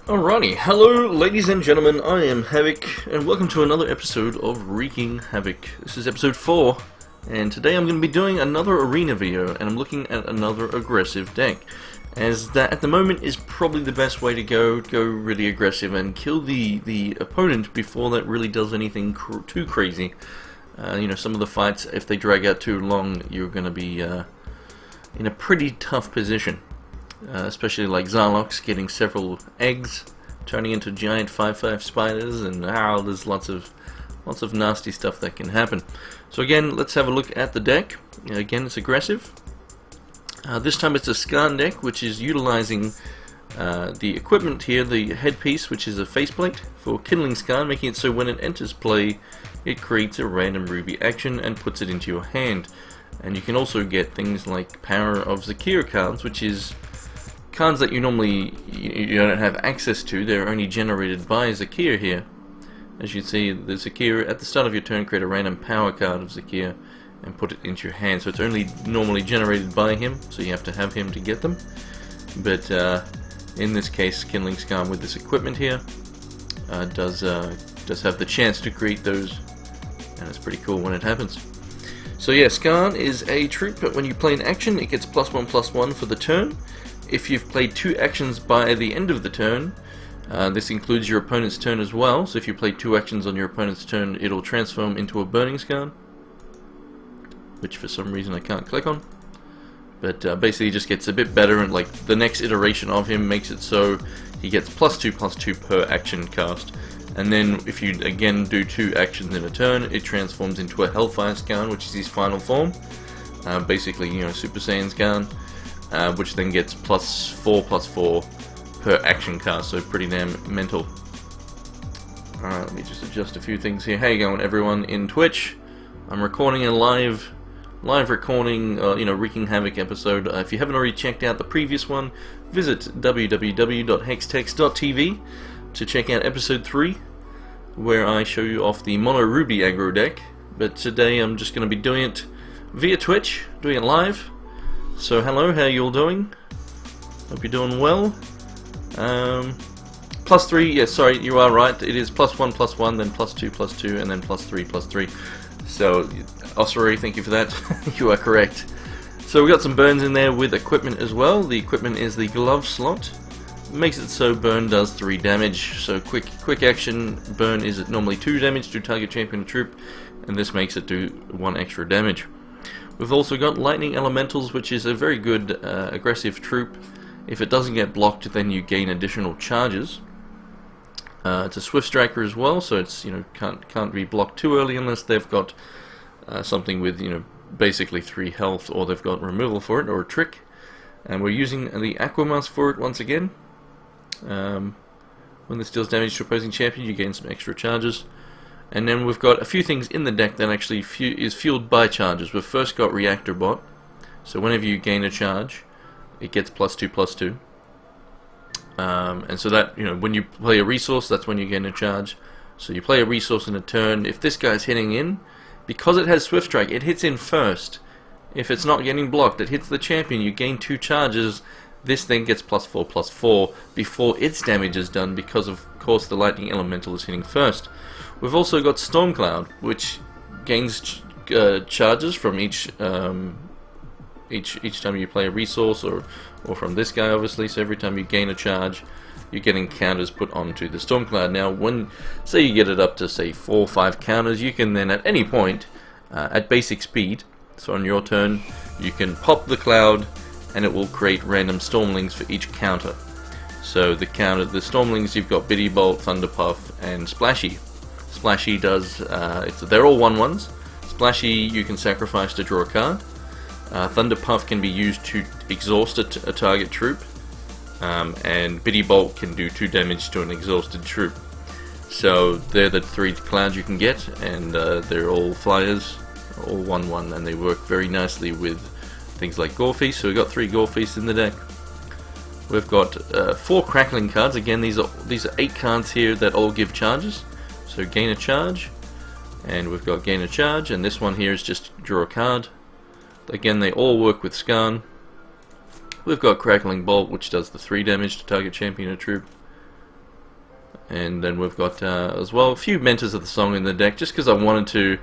Alrighty, hello ladies and gentlemen, I am Havoc, and welcome to another episode of Wreaking Havoc. This is episode 4, and today I'm going to be doing another arena video, and I'm looking at another aggressive deck. As that at the moment is probably the best way to go really aggressive and kill the opponent before that really does anything too crazy. You know, some of the fights, if they drag out too long, you're going to be in a pretty tough position. Especially like Zarlox getting several eggs, turning into giant 5/5 spiders, and there's lots of nasty stuff that can happen. So again, let's have a look at the deck. Again, it's aggressive. This time it's a Skarn deck, which is utilizing the equipment here, the headpiece, which is a faceplate for kindling Skarn, making it so when it enters play, it creates a random ruby action and puts it into your hand. And you can also get things like Power of Zakir cards, which is cards that you normally you don't have access to. They're only generated by Zakir here. As you see, the Zakir at the start of your turn, create a random power card of Zakir and put it into your hand. So it's only normally generated by him, so you have to have him to get them. But in this case, Kindling Skarn with this equipment here does have the chance to create those, and it's pretty cool when it happens. So yeah, Skarn is a troop, but when you play an action, it gets +1/+1 for the turn. If you've played 2 actions by the end of the turn, this includes your opponent's turn as well, so if you play 2 actions on your opponent's turn, it'll transform into a Burning Skarn, which for some reason I can't click on. But basically he just gets a bit better, and like the next iteration of him makes it so he gets +2/+2 per action cast. And then if you again do 2 actions in a turn, it transforms into a Hellfire Skarn, which is his final form. Basically, you know, Super Saiyan Skarn. Which then gets +4/+4 per action cast, so pretty damn mental. Alright, let me just adjust a few things here. How you going, everyone in Twitch? I'm recording a live recording, Wreaking Havoc episode. If you haven't already checked out the previous one, visit www.hextex.tv to check out episode 3, where I show you off the Mono Ruby aggro deck. But today I'm just going to be doing it via Twitch, doing it live. So hello, how you all doing? Hope you're doing well. +3, yes, sorry, you are right. It is +1/+1, then +2/+2, and then +3/+3. So, Ossery, thank you for that. You are correct. So we got some burns in there with equipment as well. The equipment is the glove slot. Makes it so burn does 3 damage. So quick action burn is normally 2 damage to target champion or troop, and this makes it do 1 extra damage. We've also got Lightning Elementals, which is a very good aggressive troop. If it doesn't get blocked, then you gain additional charges. It's a Swift Striker as well, so it's can't be blocked too early unless they've got something with basically 3 health, or they've got removal for it, or a trick. And we're using the Aquamask for it once again. When this deals damage to opposing champion, you gain some extra charges. And then we've got a few things in the deck that actually is fueled by charges. We've first got Reactor Bot, so whenever you gain a charge, it gets +2/+2. And so that, when you play a resource, that's when you gain a charge. So you play a resource in a turn. If this guy's hitting in, because it has Swift Strike, it hits in first. If it's not getting blocked, it hits the champion, you gain 2 charges. This then gets +4/+4 before its damage is done, because of course the Lightning Elemental is hitting first. We've also got Stormcloud, which gains charges from each time you play a resource, or from this guy obviously. So every time you gain a charge, you're getting counters put onto the Stormcloud. Now, when say you get it up to say 4 or 5 counters, you can then at any point at basic speed, so on your turn, you can pop the cloud, and it will create random Stormlings for each counter. So the Stormlings, you've got Bitty Bolt, Thunderpuff, and Splashy. Splashy does, they're all 1/1s. Splashy you can sacrifice to draw a card. Thunderpuff can be used to exhaust a target troop. And Bitty Bolt can do 2 damage to an exhausted troop. So they're the 3 clouds you can get, and they're all flyers, all 1/1, and they work very nicely with things like Gorefeast. So we've got 3 Gorefeasts in the deck. We've got 4 Crackling cards. Again, these are 8 cards here that all give charges. So gain a charge, and we've got gain a charge, and this one here is just draw a card. Again, they all work with Skarn. We've got Crackling Bolt, which does the 3 damage to target champion or troop. And then we've got as well a few Mentors of the Song in the deck, just because I wanted to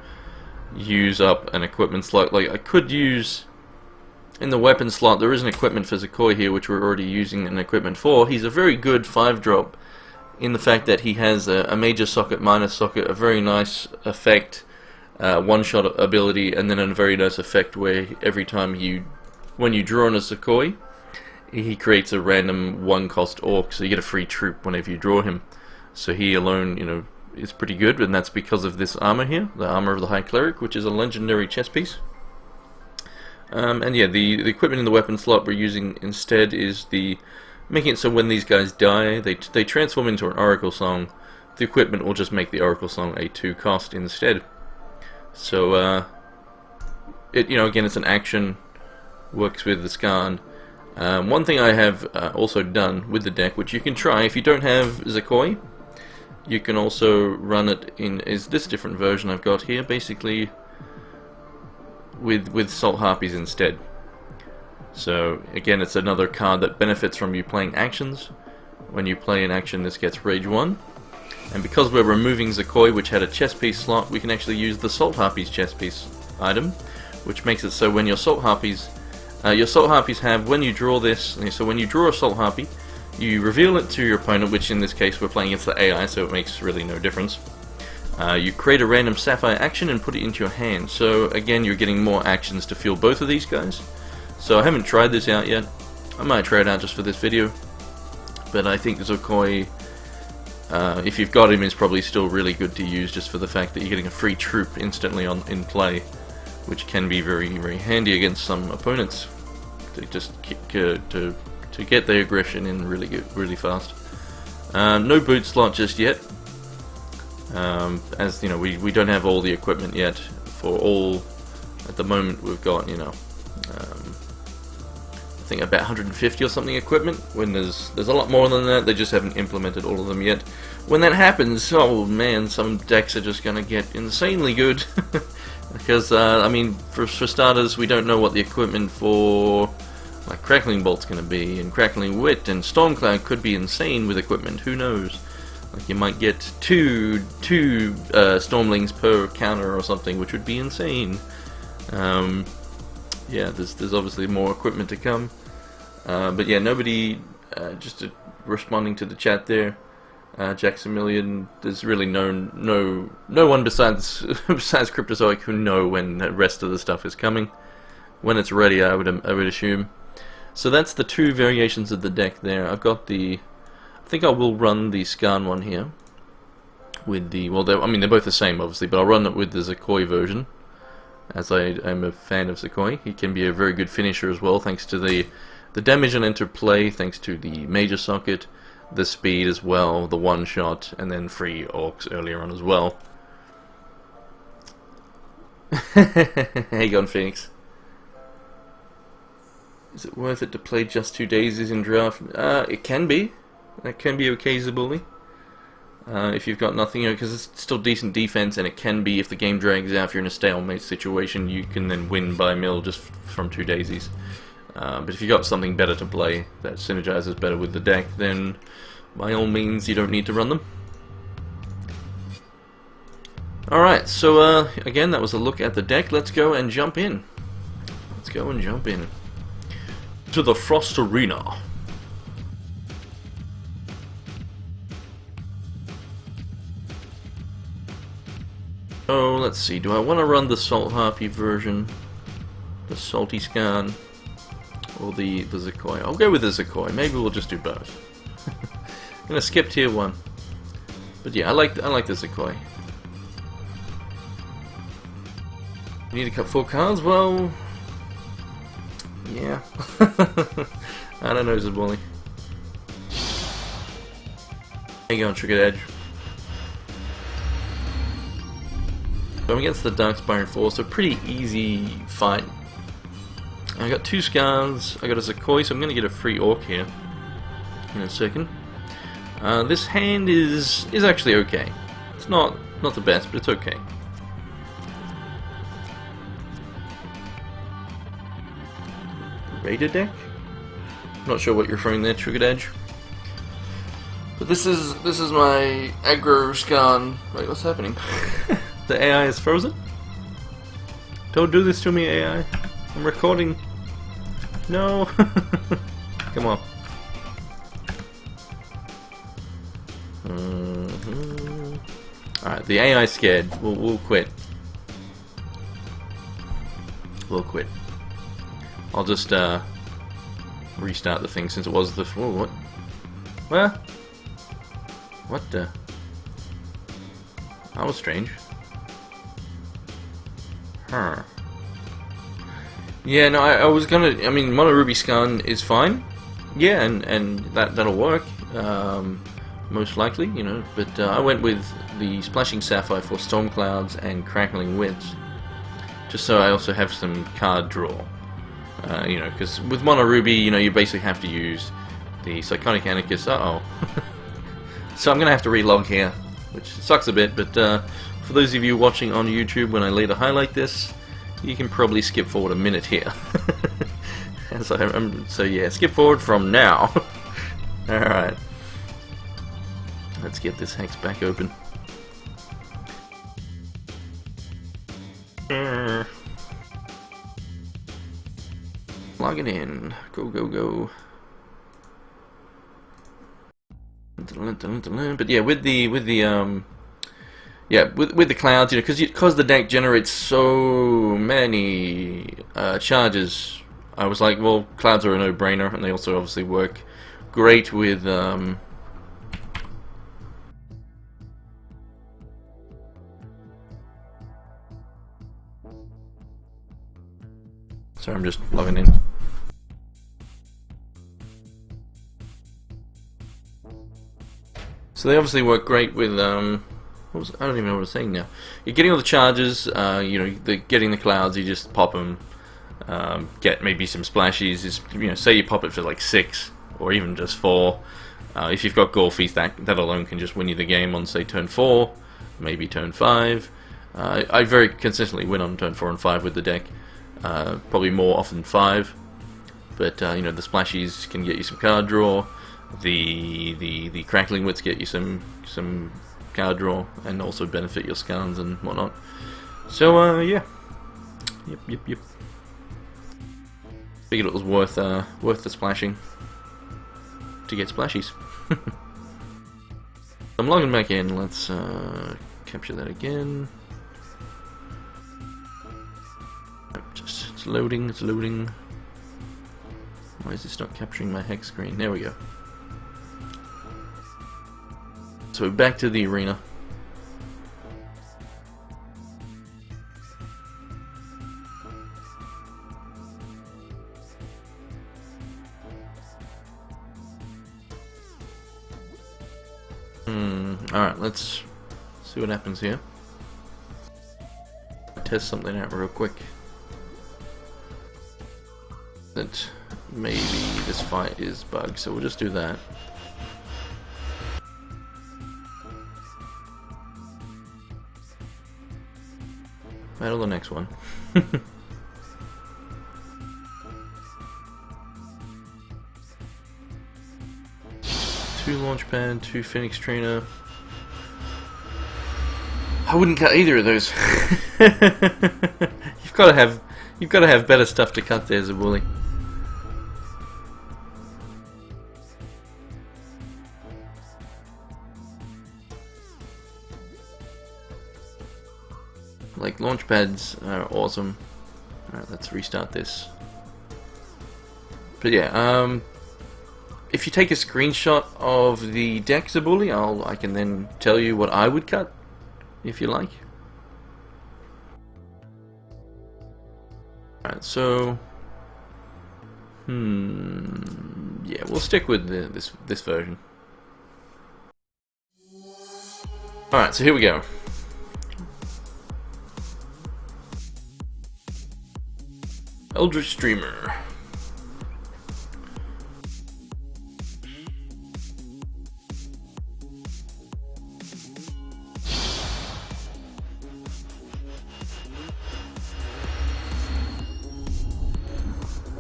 use up an equipment slot. Like I could use in the weapon slot, there is an equipment for Zakoi here, which we're already using an equipment for. He's a very good 5-drop in the fact that he has a major socket, minor socket, a very nice effect, one-shot ability, and then a very nice effect where every time when you draw on a Zakoi, he creates a random 1-cost orc, so you get a free troop whenever you draw him. So he alone, you know, is pretty good, and that's because of this armor here, the Armor of the High Cleric, which is a legendary chess piece. And yeah, the equipment in the weapon slot we're using instead is making it so when these guys die, they transform into an Oracle Song. The equipment will just make the Oracle Song a 2-cost instead. So, you know, again, it's an action, works with the Skarn. One thing I have also done with the deck, which you can try if you don't have Zakoi, you can also run it is this different version I've got here, basically with Salt Harpies instead. So again, it's another card that benefits from you playing actions. When you play an action, this gets Rage 1. And because we're removing Zakoi, which had a chess piece slot, we can actually use the Salt Harpies chess piece item, which makes it so when your Salt Harpies have, when you draw this, so when you draw a Salt Harpy, you reveal it to your opponent, which in this case we're playing against the AI, so it makes really no difference. You create a random Sapphire action and put it into your hand. So again, you're getting more actions to fuel both of these guys. So I haven't tried this out yet. I might try it out just for this video. But I think Zakoi, if you've got him, is probably still really good to use just for the fact that you're getting a free troop instantly in play, which can be very, very handy against some opponents to just to get their aggression in really fast. No boot slot just yet. As you know, we don't have all the equipment yet for all. At the moment, we've got, you know, I think about 150 or something equipment. When there's a lot more than that, they just haven't implemented all of them yet. When that happens, oh man, some decks are just gonna get insanely good. Because I mean, for starters, we don't know what the equipment for like Crackling Bolt's gonna be, and Crackling Wit and Stormcloud could be insane with equipment. Who knows? Like you might get two Stormlings per counter or something, which would be insane. Yeah, there's obviously more equipment to come. But yeah, nobody just responding to the chat there. Jacksonmillion, there's really no one besides Cryptozoic who know when the rest of the stuff is coming. When it's ready, I would assume. So that's the two variations of the deck there. I've got I think I will run the Skarn one here with the, well, I mean they're both the same obviously, but I'll run it with the Zakoi version, as I am a fan of Zakoi. He can be a very good finisher as well, thanks to the damage and interplay, thanks to the major socket, the speed as well, the one shot, and then free orcs earlier on as well. Hey, Gone Phoenix. Is it worth it to play just 2 daisies in draft? It can be. That can be occasionally. If you've got nothing, because it's still decent defense, and it can be, if the game drags out, if you're in a stalemate situation, you can then win by mill just from 2 daisies. But if you've got something better to play that synergizes better with the deck, then by all means you don't need to run them. Alright, so again, that was a look at the deck. Let's go and jump in. Let's go and jump in to the Frost Arena. Oh, let's see, do I want to run the Salt Harpy version, the Salty Skarn, or the Zakoi? I'll go with the Zakoi, maybe we'll just do both. I'm gonna skip tier 1. But yeah, I like the Zakoi. You need to cut 4 cards? Well, yeah. I don't know, Zaboli. How you going, Triggered Edge? I'm against the Darkspire and Force, so pretty easy fight. I got 2 Scars, I got a Zakoi, so I'm going to get a free Orc here in a second. This hand is actually okay. It's not the best, but it's okay. Raider deck? Not sure what you're referring there, Triggered Edge. But this is my aggro scan. Wait, what's happening? The AI is frozen? Don't do this to me, AI. I'm recording. No. Come on. Alright, the AI is scared. We'll quit. We'll quit. I'll just restart the thing since it was the. Whoa, what? Where? What the? That was strange. Huh. Yeah, no, I was gonna. I mean, Mono Ruby Scan is fine. Yeah, and that'll work. Most likely, you know. But I went with the Splashing Sapphire for Storm Clouds and Crackling Winds, just so I also have some card draw. You know, because with Mono Ruby, you know, you basically have to use the Psychotic Anarchist. Uh-oh. So I'm going to have to relog here, which sucks a bit, but for those of you watching on YouTube when I later highlight this, you can probably skip forward a minute here. So yeah, skip forward from now. Alright. Let's get this hex back open. Log it in. Go, go, go. But yeah, with the clouds, you know, because the deck generates so many charges, I was like, well, clouds are a no-brainer, and they also obviously work great with sorry, I'm just logging in. So they obviously work great with I don't even know what I was saying now. You're getting all the charges, you know, getting the clouds. You just pop them, get maybe some splashies. Is, you know, say you pop it for like 6 or even just 4. If you've got Gorfies, that alone can just win you the game on, say, turn 4, maybe turn 5. I very consistently win on turn 4 and 5 with the deck, probably more often than 5. But you know, the splashies can get you some card draw. The Crackling Wits get you some card draw and also benefit your scans and whatnot. So yeah, yep. Figured it was worth the splashing to get splashies. I'm logging back in. Let's capture that again. It's loading. It's loading. Why is this not capturing my hex screen? There we go. So back to the arena. Alright, let's see what happens here. Test something out real quick. That maybe this fight is bugged, so we'll just do that. Battle the next one. 2 Launchpad, 2 Phoenix Trainer. I wouldn't cut either of those. You've got to have better stuff to cut there, Zabuli. Like, launch pads are awesome. Alright, let's restart this. But yeah, if you take a screenshot of the deck, Zabuli, I can then tell you what I would cut, if you like. Alright, so yeah, we'll stick with this version. Alright, so here we go. Eldritch Streamer.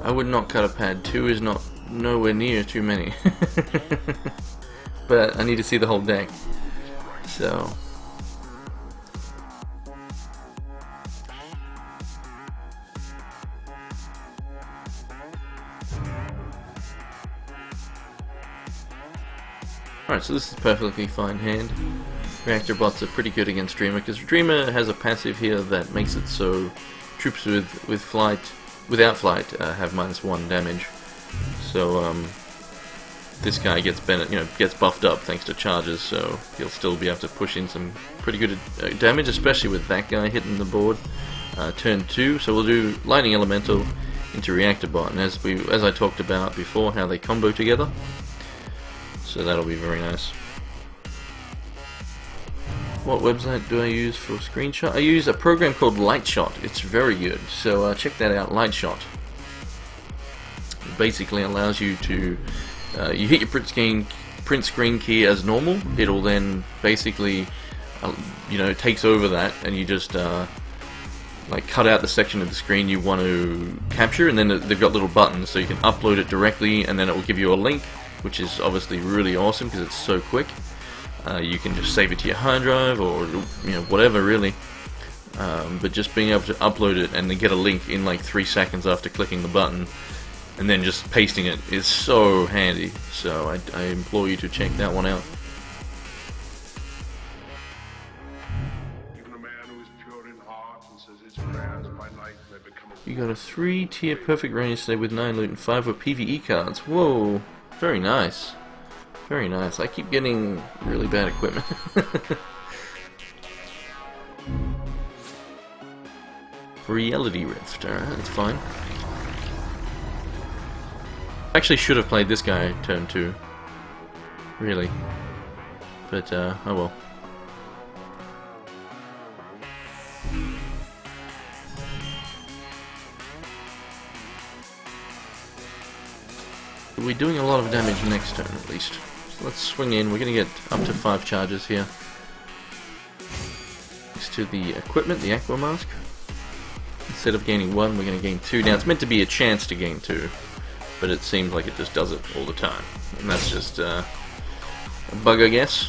I would not cut a pad. 2 is nowhere near too many. but I need to see the whole deck. So alright, so this is a perfectly fine hand. Reactor bots are pretty good against Dreamer, because Dreamer has a passive here that makes it so troops without flight have -1 damage. So this guy gets gets buffed up thanks to charges, so he'll still be able to push in some pretty good damage, especially with that guy hitting the board. Turn 2, so we'll do Lightning Elemental into Reactor Bot, and as I talked about before, how they combo together. So that'll be very nice. What website do I use for screenshot? I use a program called Lightshot. It's very good, so check that out, Lightshot. It basically allows you to, you hit your print screen key as normal, it'll then basically, takes over that, and you just like cut out the section of the screen you want to capture, and then they've got little buttons, so you can upload it directly, and then it will give you a link, which is obviously really awesome because it's so quick. You can just save it to your hard drive or whatever really, but just being able to upload it and then get a link in like 3 seconds after clicking the button and then just pasting it is so handy. So I implore you to check that one out. You got a 3-tier perfect range today with 9 loot and 5 with PvE cards. Whoa, very nice. Very nice. I keep getting really bad equipment. Reality Rift, alright, that's fine. I actually should have played this guy turn 2. Really. But, oh well. We're doing a lot of damage next turn at least. Let's swing in. We're going to get up to 5 charges here. Next to the equipment, the Aqua Mask. Instead of gaining 1, we're going to gain 2. Now, it's meant to be a chance to gain 2, but it seems like it just does it all the time. And that's just a bug, I guess.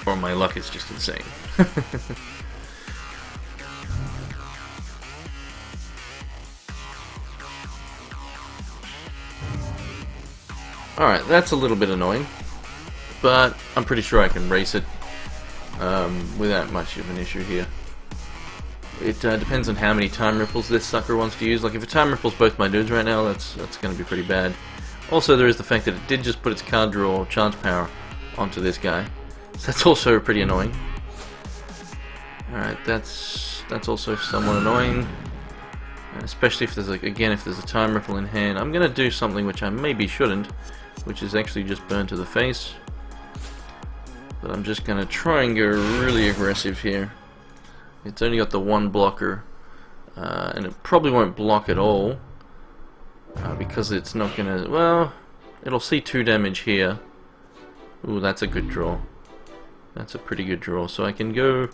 Or my luck is just insane. Alright, that's a little bit annoying, but I'm pretty sure I can race it without much of an issue here. It depends on how many time ripples this sucker wants to use. Like, if it time ripples both my dudes right now, that's going to be pretty bad. Also, there is the fact that it did just put its card draw charge power onto this guy, so that's also pretty annoying. Alright, that's also somewhat annoying. Especially if there's if there's a time ripple in hand. I'm gonna do something which I maybe shouldn't, which is actually just burn to the face. But I'm just gonna try and go really aggressive here. It's only got the 1 blocker, and it probably won't block at all because it's not gonna. Well, it'll see 2 damage here. Ooh, that's a good draw. That's a pretty good draw. So I can go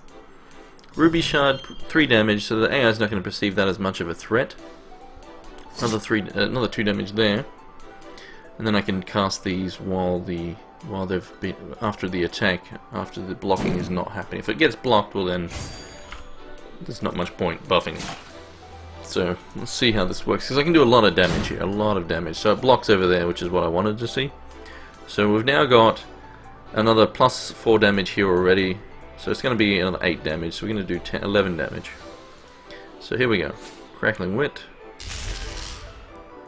Ruby Shard, 3 damage, so the AI is not going to perceive that as much of a threat. Another 2 damage there, and then I can cast these while they've been after the attack, after the blocking is not happening. If it gets blocked, well then there's not much point buffing. So let's see how this works, because I can do a lot of damage here, a lot of damage. So it blocks over there, which is what I wanted to see. So we've now got another plus 4 damage here already. So it's going to be another 8 damage, so we're going to do 11 damage. So here we go. Crackling Wit.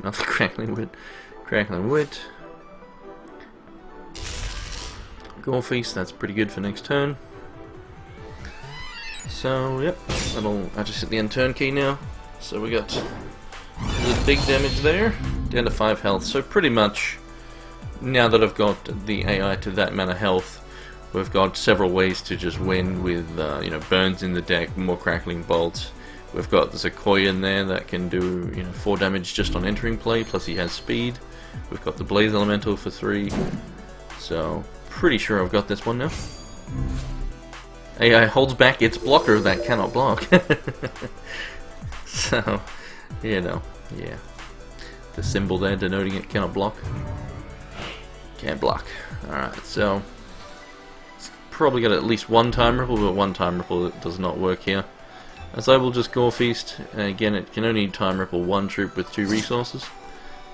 Another Crackling Wit. Crackling Wit. Gore Feast, that's pretty good for next turn. So, yep, I just hit the end turn key now. So we got the big damage there, down to 5 health. So pretty much, now that I've got the AI to that amount of health, we've got several ways to just win with, burns in the deck, more crackling bolts. We've got the Sequoia in there that can do, 4 damage just on entering play, plus he has speed. We've got the Blaze Elemental for 3. So, pretty sure I've got this one now. AI holds back its blocker that cannot block. So, yeah. The symbol there denoting it cannot block. Can't block. Alright, so it's probably got at least one time ripple, but one time ripple does not work here. As I will just Gore Feast, and again it can only time ripple one troop with 2 resources.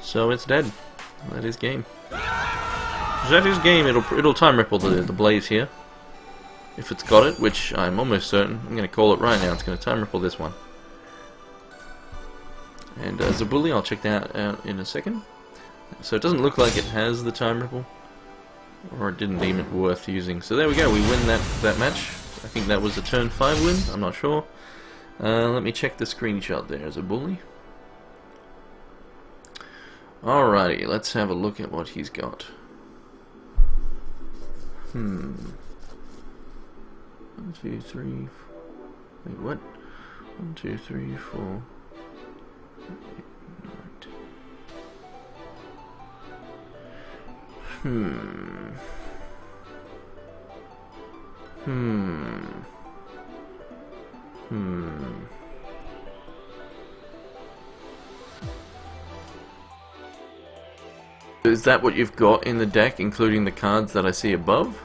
So it's dead. That is game. That is game. It'll time ripple the blaze here. If it's got it, which I'm almost certain. I'm going to call it right now. It's going to time ripple this one. And Zabuli, I'll check that out in a second. So it doesn't look like it has the time ripple, or it didn't deem it worth using. So there we go, we win that match. I think that was a turn 5 win, I'm not sure. Let me check the screenshot there as a bully. Alrighty, let's have a look at what he's got. 1, 2, 3. Wait, what? 1, 2, 3, 4. 8, 9. Is that what you've got in the deck, including the cards that I see above?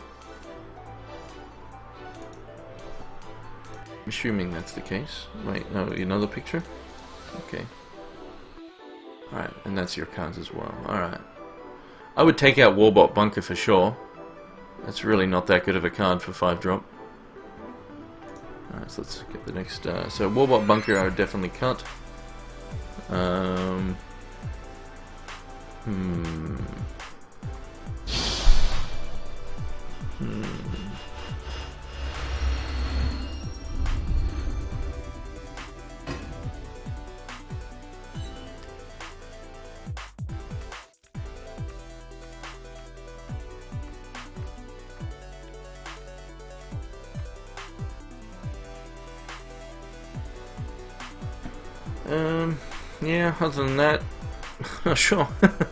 I'm assuming that's the case. Wait, no, another picture? Okay. Alright, and that's your cards as well. Alright. I would take out Warbot Bunker for sure. That's really not that good of a card for 5-drop. Alright, so let's get the next... so Warbot Bunker I would definitely cut. Yeah, other than that, not sure. Alright,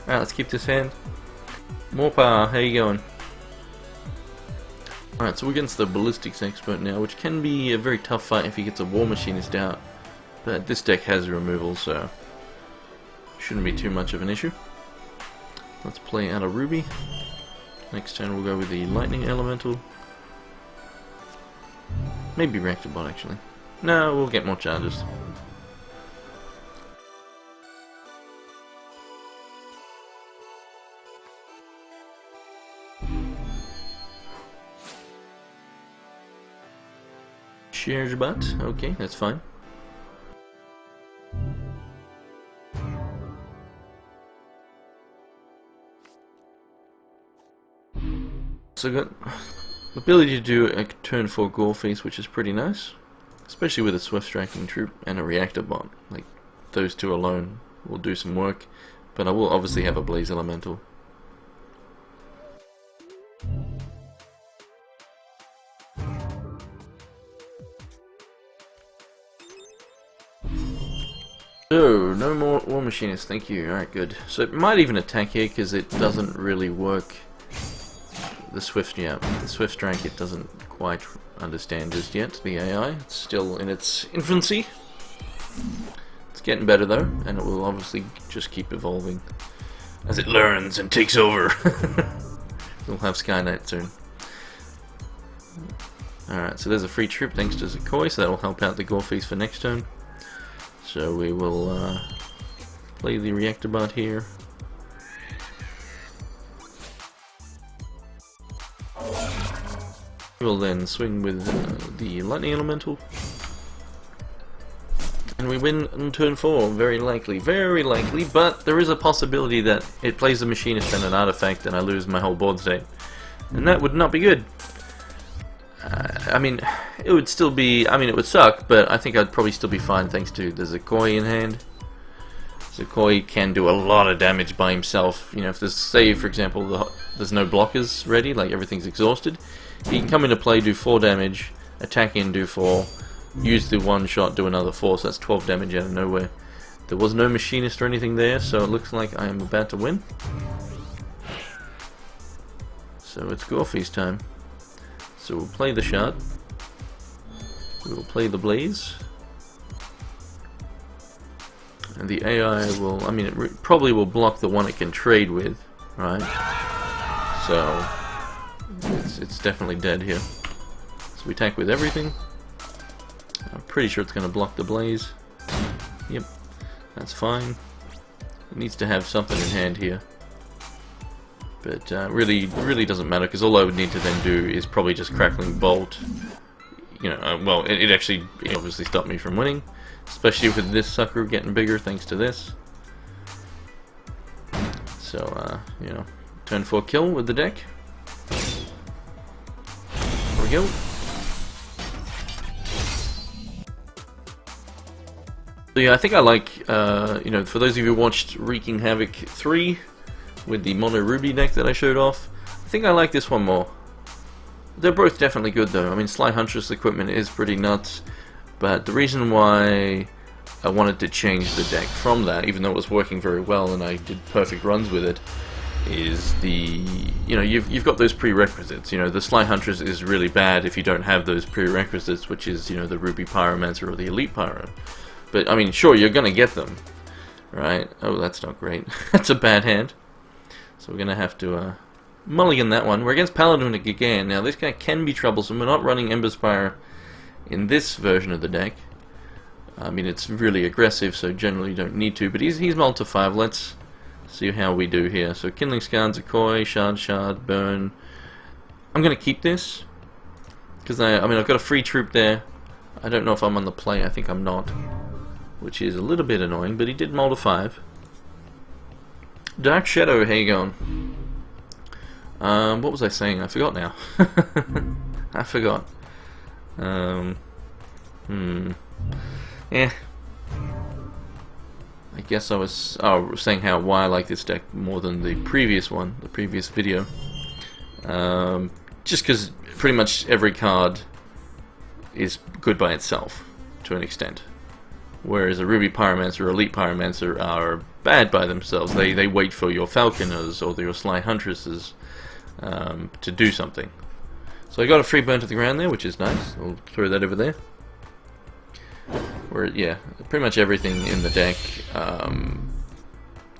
let's keep this hand. Morpa, how you going? Alright, so we're against the Ballistics Expert now, which can be a very tough fight if he gets a War Machinist out. But this deck has removal, so shouldn't be too much of an issue. Let's play out a Ruby. Next turn we'll go with the Lightning Elemental. Maybe Reactor Bot actually. No, we'll get more charges. Shards bot, okay, that's fine. So got the ability to do a turn 4 Gore Feast, which is pretty nice. Especially with a Swift Striking Troop and a Reactor Bot. Like, those two alone will do some work. But I will obviously have a Blaze Elemental. So, no more War Machinists, thank you. Alright, good. So it might even attack here because it doesn't really work. The Swift Strike it doesn't quite understand just yet, the AI. It's still in its infancy. It's getting better though, and it will obviously just keep evolving as it learns and takes over. We'll have Skynet soon. Alright, so there's a free troop thanks to Zakoi, so that will help out the Gore Feast for next turn. So we will play the Reactor Bot here. We'll then swing with the Lightning Elemental. And we win on turn 4, very likely, but there is a possibility that it plays a Machinist and an Artifact and I lose my whole board state. And that would not be good. I mean, it would still be, it would suck, but I think I'd probably still be fine thanks to the Zakoi in hand. Zakoi can do a lot of damage by himself. You know, if there's, say for example, there's no blockers ready, like everything's exhausted, he can come into play, do 4 damage, attack in, do 4, use the 1 shot, do another 4, so that's 12 damage out of nowhere. There was no Machinist or anything there, so it looks like I am about to win. So it's Gore Feast time. So we'll play the Shard, we will play the Blaze, and the AI will, it probably will block the one it can trade with, right? So it's definitely dead here. So we attack with everything. I'm pretty sure it's going to block the blaze. Yep, that's fine. It needs to have something in hand here. But really doesn't matter, because all I would need to then do is probably just Crackling Bolt. You know, well, it actually obviously stopped me from winning, especially with this sucker getting bigger thanks to this. So, you know, turn 4 kill with the deck. There we go. So yeah, I think I like, you know, for those of you who watched Wreaking Havoc 3 with the Mono Ruby deck that I showed off, I think I like this one more. They're both definitely good though. I mean, Sly Huntress equipment is pretty nuts, but the reason why I wanted to change the deck from that, even though it was working very well and I did perfect runs with it, is you know, you've got those prerequisites. You know, the Sly Huntress is really bad if you don't have those prerequisites, which is, you know, the Ruby Pyromancer or the Elite Pyro. But I mean, sure, you're gonna get them, right? Oh, that's not great. That's a bad hand. So we're gonna have to mulligan that one. We're against Paladin again. Now this guy can be troublesome. We're not running Emberspire in this version of the deck. I mean, it's really aggressive, so generally you don't need to. But he's multi 5. Let's see how we do here. So Kindling Scar, Zakoi, Shard, Burn. I'm gonna keep this because I mean, I've got a free troop there. I don't know if I'm on the play. I think I'm not, which is a little bit annoying. But he did multi 5. Dark Shadow, how you going? What was I saying? I forgot now. I forgot. Yeah. I guess I was saying why I like this deck more than the previous one, the previous video. Just because pretty much every card is good by itself, to an extent. Whereas a Ruby Pyromancer or Elite Pyromancer are bad by themselves. They wait for your Falconers or your Sly Huntresses to do something. So I got a free burn to the ground there, which is nice. I'll throw that over there. Where, yeah, pretty much everything in the deck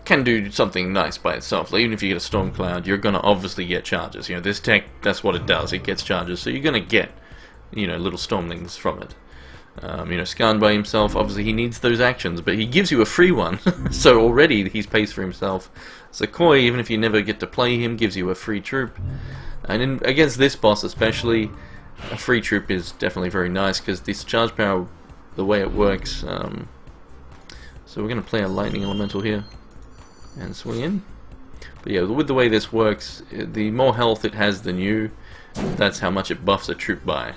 can do something nice by itself. Like, even if you get a Storm Cloud, you're going to obviously get charges. You know, this deck, that's what it does. It gets charges, so you're going to get, you know, little Stormlings from it. You know, Skarn by himself, obviously he needs those actions, but he gives you a free one, so already he's pays for himself. Zakoi, even if you never get to play him, gives you a free troop. And against this boss especially, a free troop is definitely very nice, because this charge power, the way it works, so we're going to play a Lightning Elemental here, and swing in. But yeah, with the way this works, the more health it has than you, that's how much it buffs a troop by.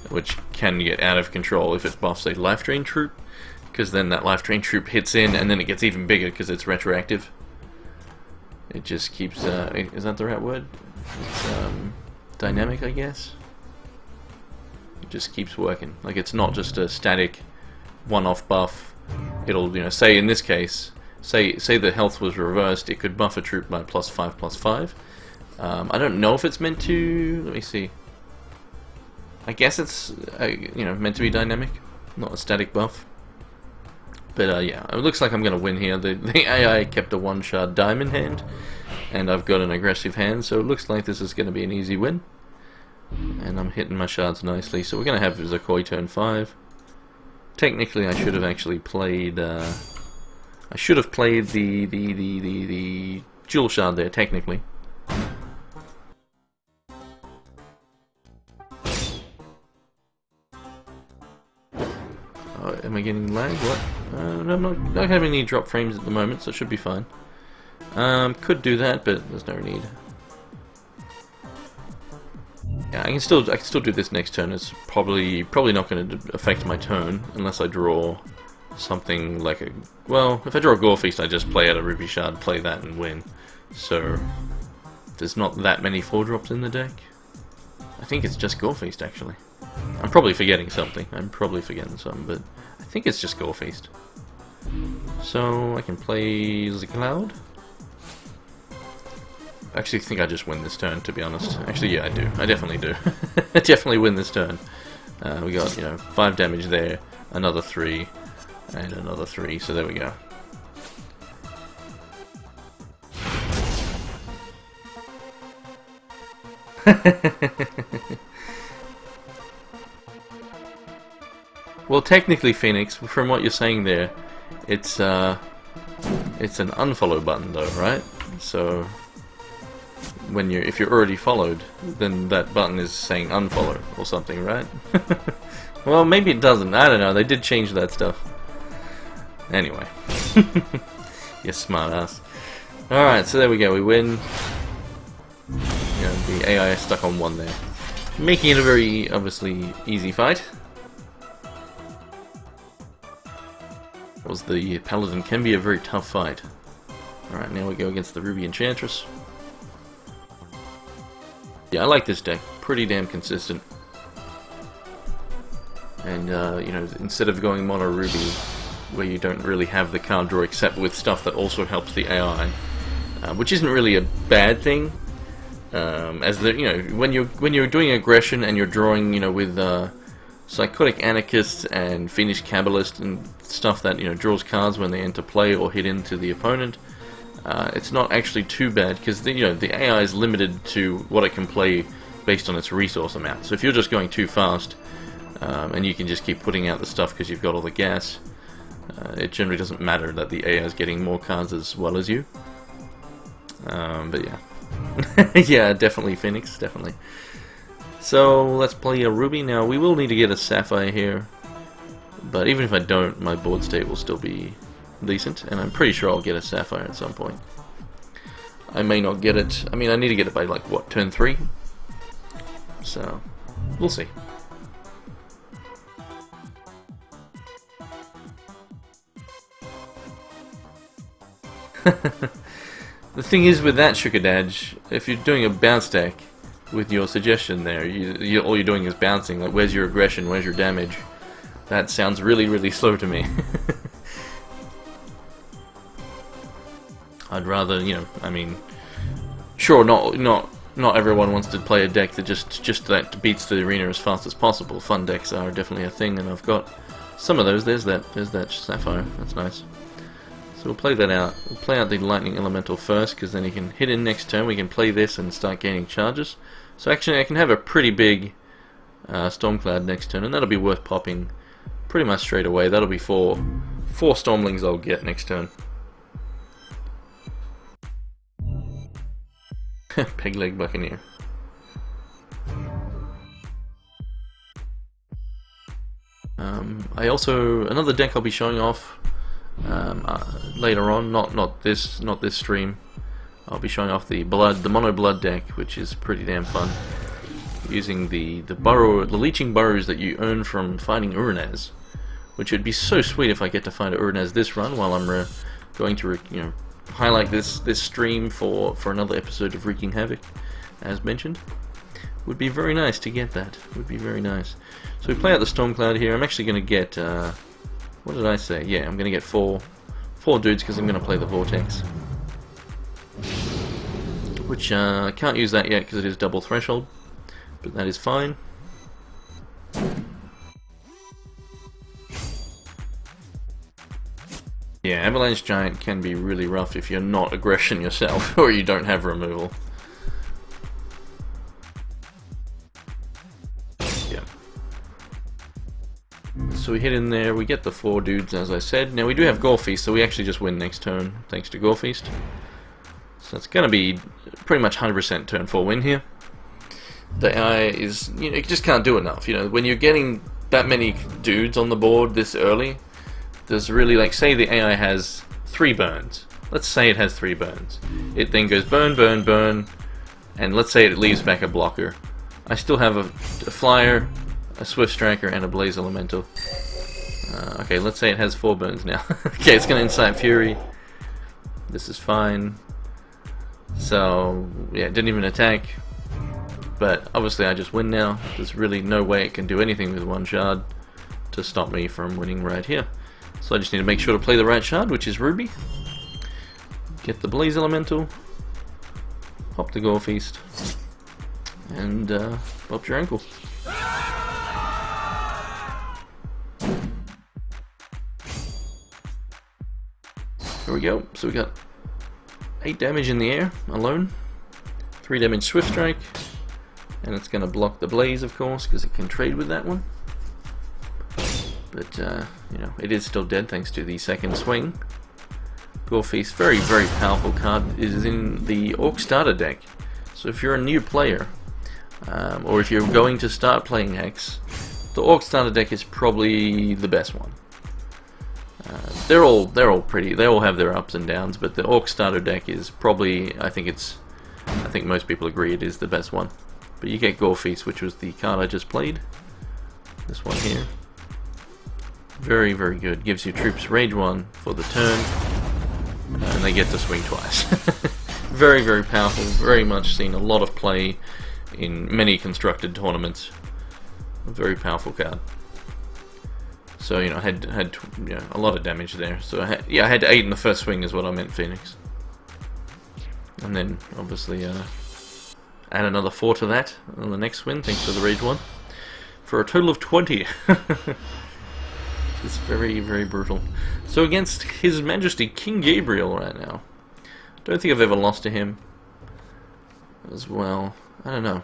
Which can get out of control if it buffs a life drain troop, because then that life drain troop hits in and then it gets even bigger because it's retroactive. It just keeps, is that the right word? It's dynamic, I guess. It just keeps working. Like, it's not just a static one-off buff. It'll, you know, say in this case, say the health was reversed, it could buff a troop by +5/+5. I don't know if it's meant to, let me see. I guess it's, you know, meant to be dynamic, not a static buff. But yeah, it looks like I'm going to win here. The AI kept a 1-shard diamond hand, and I've got an aggressive hand, so it looks like this is going to be an easy win. And I'm hitting my shards nicely, so we're going to have Zakoi turn 5. Technically, I should have actually played. I should have played the jewel shard there. Technically. Am I getting lag? What? I'm not having any drop frames at the moment, so it should be fine. Could do that, but there's no need. Yeah, I can still do this next turn. It's probably not going to affect my turn unless I draw something like a. Well, if I draw a Gore Feast, I just play out a Ruby Shard, play that, and win. So there's not that many 4-drops in the deck. I think it's just Gore Feast actually. I'm probably forgetting something. I'm probably forgetting something, but I think it's just Gore Feast. So I can play the Cloud. I actually think I just win this turn, to be honest. Actually, yeah, I do. I definitely do. I definitely win this turn. We got, you know, 5 damage there, another 3, and another 3. So there we go. Well, technically, Phoenix, from what you're saying there, it's an unfollow button, though, right? So if you're already followed, then that button is saying unfollow or something, right? Well, maybe it doesn't. I don't know. They did change that stuff. Anyway, you smart ass. All right, so there we go. We win. Yeah, the AI is stuck on 1 there, making it a very obviously easy fight. The Paladin can be a very tough fight. Alright, now we go against the Ruby Enchantress. Yeah, I like this deck. Pretty damn consistent. And, you know, instead of going mono Ruby, where you don't really have the card draw except with stuff that also helps the AI, which isn't really a bad thing. As the, you know, when you're doing aggression and you're drawing, you know, with Psychotic Anarchist and Fiendish Kabbalist and stuff that, you know, draws cards when they enter play or hit into the opponent, it's not actually too bad because you know, the AI is limited to what it can play based on its resource amount. So if you're just going too fast and you can just keep putting out the stuff because you've got all the gas, it generally doesn't matter that the AI is getting more cards as well as you. But yeah. Yeah, definitely Phoenix, definitely. So let's play a Ruby. Now we will need to get a Sapphire here, but even if I don't, my board state will still be decent, and I'm pretty sure I'll get a Sapphire at some point. I may not get it. I mean, I need to get it by like what, turn 3? So we'll see. The thing is with that Sugar Dadge, if you're doing a bounce deck with your suggestion there, all you're doing is bouncing. Like, where's your aggression? Where's your damage? That sounds really, really slow to me. I'd rather, you know, I mean, sure, not everyone wants to play a deck that just that beats the arena as fast as possible. Fun decks are definitely a thing, and I've got some of those. There's that Sapphire. That's nice. So we'll play that out. We'll play out the Lightning Elemental first, because then he can hit in next turn. We can play this and start gaining charges. So actually I can have a pretty big Stormcloud next turn, and that'll be worth popping pretty much straight away. That'll be four Stormlings I'll get next turn. Pegleg Buccaneer. Another deck I'll be showing off later on, not this stream. I'll be showing off the mono blood deck, which is pretty damn fun, using the leeching burrows that you earn from finding Uranaz, which would be so sweet if I get to find Uranaz this run while I'm going to highlight this stream for another episode of Wreaking Havoc, as mentioned. Would be very nice to get that. Would be very nice. So we play out the Stormcloud here. I'm actually going to get what did I say? Yeah, I'm going to get four dudes because I'm going to play the Vortex. Which I can't use that yet because it is double threshold, but that is fine. Yeah, Avalanche Giant can be really rough if you're not aggression yourself or you don't have removal. Yeah. So we hit in there, we get the 4 dudes as I said. Now we do have Gorefeast, so we actually just win next turn thanks to Gorefeast. So it's going to be pretty much 100% turn 4 win here. The AI is, you just can't do enough. When you're getting that many dudes on the board this early, there's really, say the AI has 3 burns. Let's say it has 3 burns. It then goes burn, burn, burn, and let's say it leaves back a blocker. I still have a flyer, a Swift Striker, and a Blaze Elemental. Okay, let's say it has 4 burns now. Okay, it's going to Incite Fury. This is fine. So, yeah, it didn't even attack. But obviously I just win now. There's really no way it can do anything with 1 shard to stop me from winning right here. So I just need to make sure to play the right shard, which is Ruby. Get the Blaze Elemental. Pop the Gorefeast. And pop your ankle. There we go. So we got 8 damage in the air alone. 3 damage Swift Strike. and it's going to block the blaze, of course, because it can trade with that one. But you know, it is still dead thanks to the second swing. Gore Feast, very powerful card, is in the Orc starter deck. So if you're a new player, or if you're going to start playing Hex, the Orc starter deck is probably the best one. They're all pretty. They all have their ups and downs, but the Orc starter deck is probably, I think most people agree it is the best one. But you get Gore Feast, which was the card I just played. This one here. Very good. Gives your troops Rage 1 for the turn, and they get to swing twice. Very powerful. Very much seen a lot of play in many constructed tournaments. A very powerful card. So you know, had you know, a lot of damage there. So I had 8 in the first swing, is what I meant, Phoenix. And then obviously add another 4 to that on the next swing, thanks to the Rage 1, for a total of 20. It's very brutal. So against His Majesty King Gabriel right now. Don't think I've ever lost to him as well. I don't know.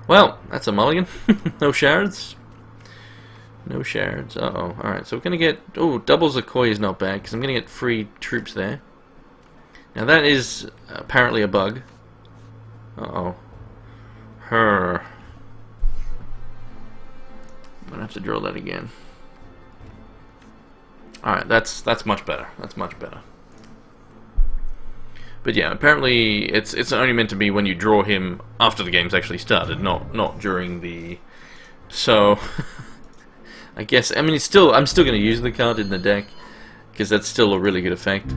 Well, that's a mulligan. No shards. No shards. Uh-oh. Alright, so we're going to get... Oh, double Zakoi is not bad, because I'm going to get free troops there. Now that is apparently a bug. Uh-oh. I'm going to have to draw that again. Alright, that's much better. That's much better. But yeah, apparently it's only meant to be when you draw him after the game's actually started, not during the... So I guess, I mean, I'm still going to use the card in the deck, because that's still a really good effect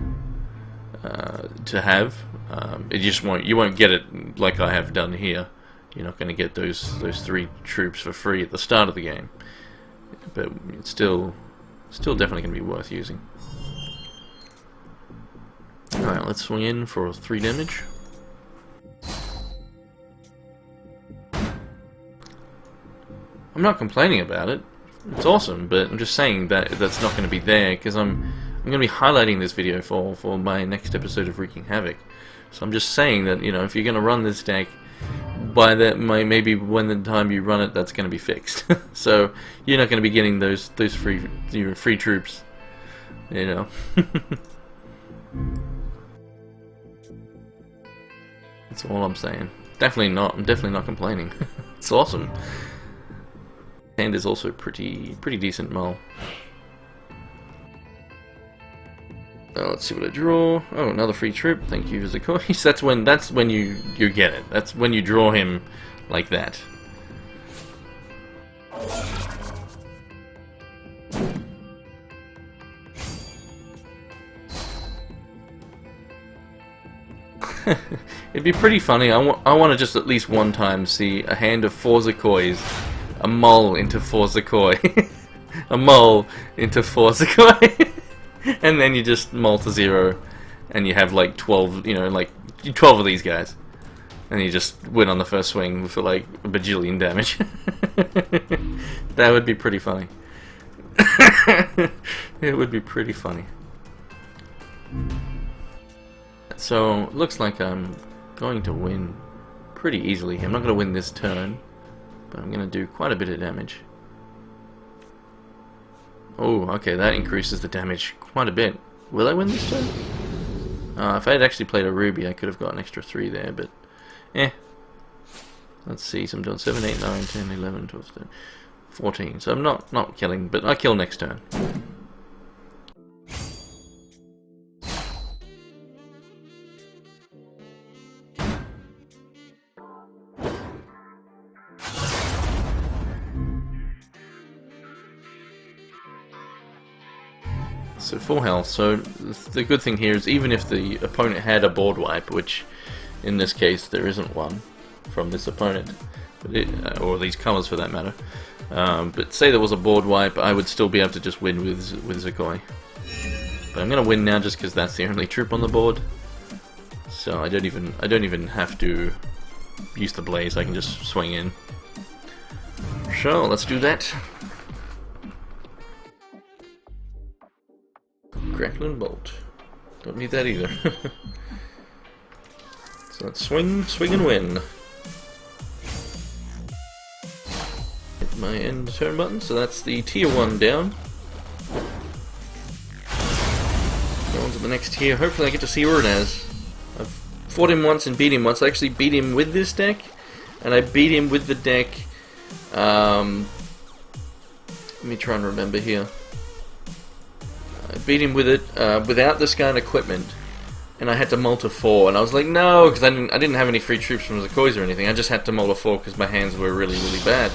to have. You won't get it like I have done here. You're not going to get those 3 troops for free at the start of the game, but it's still definitely going to be worth using. Alright, let's swing in for 3 damage. I'm not complaining about it. It's awesome, but I'm just saying that that's not going to be there, because I'm going to be highlighting this video for my next episode of Wreaking Havoc. So I'm just saying that, you know, if you're going to run this deck, by that, maybe when the time you run it, that's going to be fixed. So you're not going to be getting those free troops, you know. That's all I'm saying. Definitely not. I'm definitely not complaining. It's awesome. And is also pretty decent mull. Let's see what I draw. Oh, another free troop. Thank you, Zakoi. That's when you get it. That's when you draw him like that. It'd be pretty funny. I want to just at least one time see a hand of 4 Zakois, a mull into 4 Zakoi, a mull into 4 Zakoi. And then you just mull to 0, and you have like 12, you know, like 12 of these guys, and you just win on the first swing for like a bajillion damage. That would be pretty funny. It would be pretty funny. So looks like I'm going to win pretty easily. I'm not going to win this turn, but I'm going to do quite a bit of damage. Oh, okay, that increases the damage quite a bit. Will I win this turn? If I had actually played a ruby, I could have got an extra 3 there, but let's see, so I'm doing 7, 8, 9, 10, 11, 12, 13, 14. So I'm not killing, but I kill next turn. So full health. So the good thing here is even if the opponent had a board wipe, which in this case there isn't one from this opponent, but or these colours for that matter. But say there was a board wipe, I would still be able to just win with Zakoi. But I'm gonna win now just because that's the only troop on the board. So I don't even have to use the blaze. I can just swing in. So let's do that. Crackling bolt. Don't need that either. Let's So let's swing, swing and win. Hit my end turn button, so that's the tier 1 down. Go on to the next tier. Hopefully I get to see Uranaz. I've fought him once and beat him once. I actually beat him with this deck, and I beat him with the deck. Let me try and remember here. I beat him with it without this kind of equipment, and I had to multi 4, and I was like, no, because I didn't have any free troops from Zakois or anything. I just had to multi 4 because my hands were really, really bad.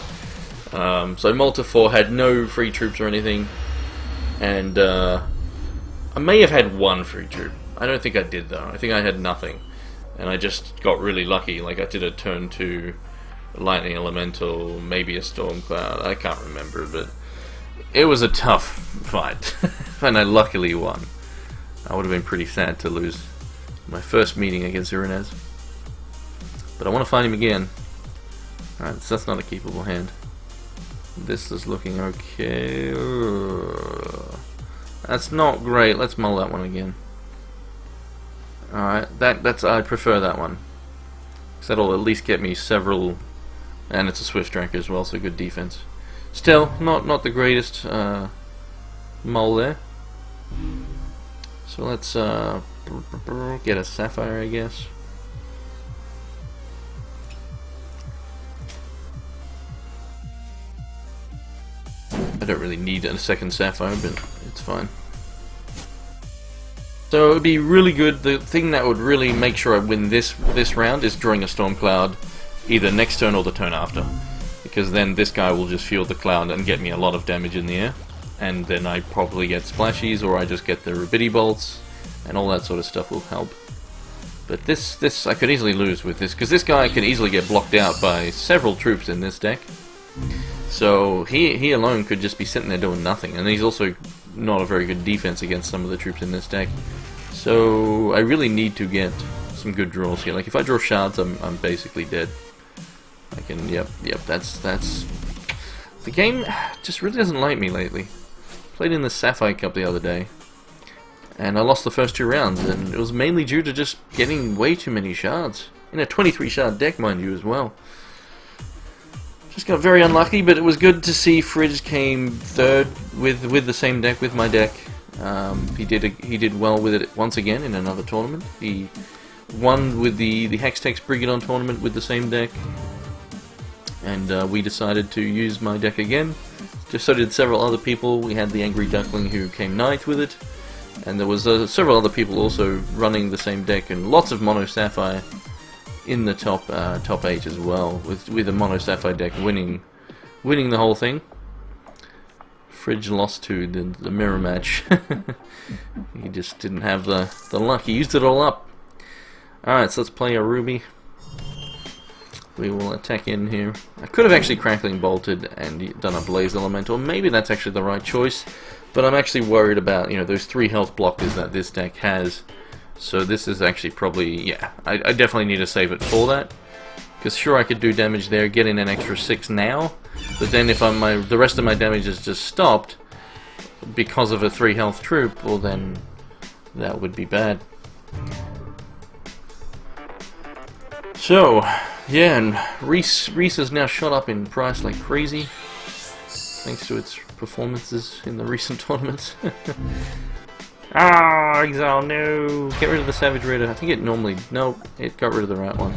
So multi 4 had no free troops or anything, and I may have had one free troop. I don't think I did though. I think I had nothing, and I just got really lucky. Like I did a turn 2 lightning elemental, maybe a storm cloud. I can't remember, but it was a tough fight, and I luckily won. I would have been pretty sad to lose my first meeting against Uranaz, but I want to find him again. Alright, so that's not a keepable hand. This is looking okay. That's not great. Let's mull that one again. Alright, that's I prefer that one, because that'll at least get me several, and it's a swift tracker as well, so good defense. Still, not the greatest mull there. So let's get a Sapphire, I guess. I don't really need a second Sapphire, but it's fine. So it would be really good. The thing that would really make sure I win this round is drawing a Storm Cloud, either next turn or the turn after, because then this guy will just field the cloud and get me a lot of damage in the air, and then I probably get splashies, or I just get the Rabidi bolts, and all that sort of stuff will help. But this I could easily lose with this, because this guy can easily get blocked out by several troops in this deck. So he alone could just be sitting there doing nothing, and he's also not a very good defense against some of the troops in this deck. So I really need to get some good draws here. Like if I draw Shards, I'm basically dead. I can, yep, that's the game just really doesn't like me lately. Played in the Sapphire Cup the other day, and I lost the first 2 rounds, and it was mainly due to just getting way too many Shards. In a 23 shard deck, mind you, as well. Just got very unlucky, but it was good to see Fridge came 3rd with the same deck, with my deck. He did well with it once again in another tournament. He won with the HEX Brigandon tournament with the same deck, and we decided to use my deck again. Just so did several other people. We had the Angry Duckling who came 9th with it, and there was several other people also running the same deck, and lots of Mono Sapphire in the top 8 as well, with a Mono Sapphire deck winning the whole thing. Fridge lost to the mirror match. He just didn't have the luck. He used it all up. Alright, so let's play a Ruby. We will attack in here. I could have actually Crackling Bolted and done a Blaze Elemental. Maybe that's actually the right choice, but I'm actually worried about, you know, those 3 health blockers that this deck has. So this is actually probably, yeah, I definitely need to save it for that. Because sure, I could do damage there, get in an extra 6 now, but then if the rest of my damage is just stopped because of a 3 health troop, well then that would be bad. So, yeah, and Reese has now shot up in price like crazy, thanks to its performances in the recent tournaments. Ah, Exile, no! Get rid of the Savage Raider. I think it normally... No, it got rid of the right one.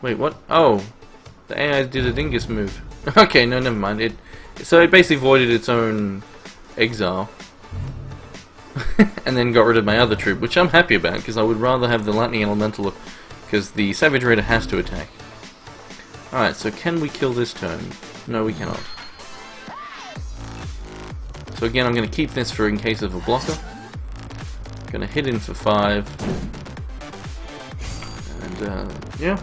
Wait, what? Oh! The AI did a dingus move. Okay, no, never mind. So it basically voided its own Exile. And then got rid of my other troop, which I'm happy about, because I would rather have the Lightning Elemental, because the Savage Raider has to attack. Alright, so can we kill this turn? No, we cannot. So again, I'm going to keep this for in case of a blocker. Going to hit in for 5. And, yeah.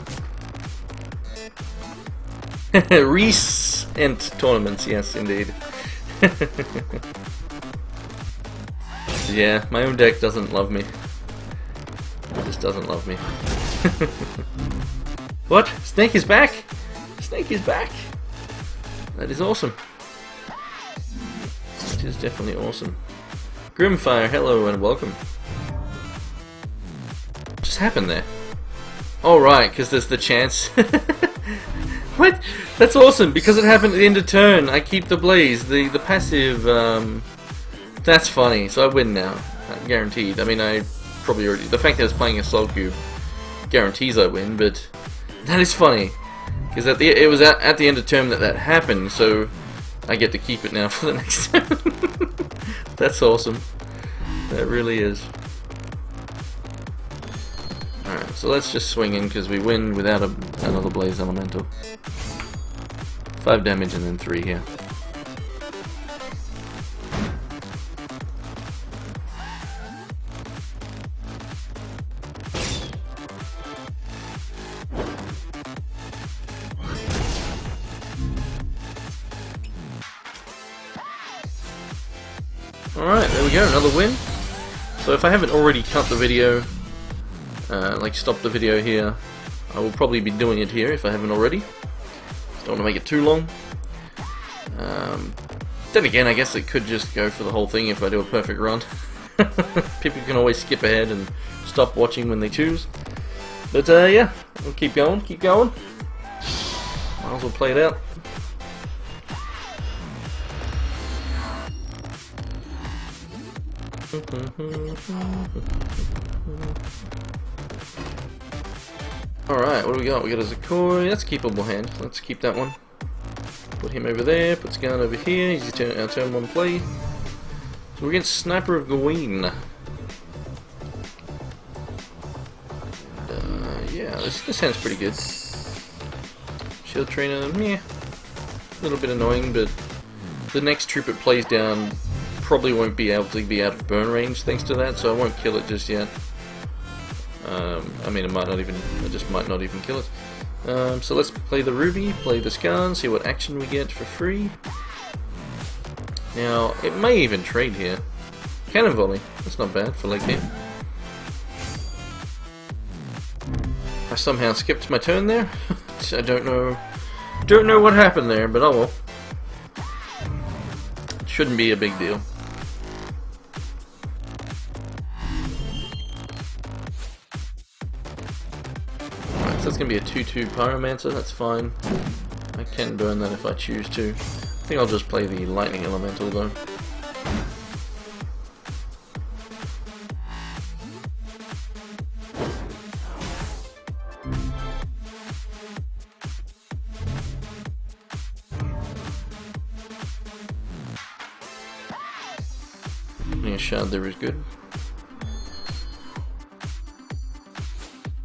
Recent tournaments, yes, indeed. Yeah, my own deck doesn't love me. It just doesn't love me. What? Snake is back? Snake is back? That is awesome. It is definitely awesome. Grimfire, hello and welcome. What just happened there? Oh right, because there's the chance. What? That's awesome, because it happened at the end of turn. I keep the blaze, the passive, that's funny, so I win now. Guaranteed. I mean, I probably already, the fact that I was playing a Soul Cube guarantees I win, but that is funny. Because it was at the end of turn that happened, so I get to keep it now for the next turn. That's awesome. That really is. Alright, so let's just swing in because we win without another Blaze Elemental. 5 damage and then 3 here. Alright, there we go, another win. So if I haven't already cut the video, like stop the video here, I will probably be doing it here if I haven't already. Don't want to make it too long. Then again, I guess it could just go for the whole thing if I do a perfect run. People can always skip ahead and stop watching when they choose. But yeah, we'll keep going, keep going. Might as well play it out. Alright, what do we got? We got a Zakoi, that's a keepable hand. Let's keep that one. Put him over there, put Scan over here, he's our turn 1 play. So we're against Sniper of Gawain. Yeah, this hand's pretty good. Shield Trainer, yeah, a little bit annoying, but the next troop it plays down probably won't be able to be out of burn range thanks to that, so I won't kill it just yet. I mean, I just might not even kill it. So let's play the Ruby, play the Scan, see what action we get for free. Now, it may even trade here. Cannon Volley, that's not bad for late game. I somehow skipped my turn there. I don't know what happened there, but oh well. Shouldn't be a big deal. Alright, so that's going to be a 2/2 Pyromancer, that's fine. I can burn that if I choose to. I think I'll just play the Lightning Elemental though. A Shard there is good.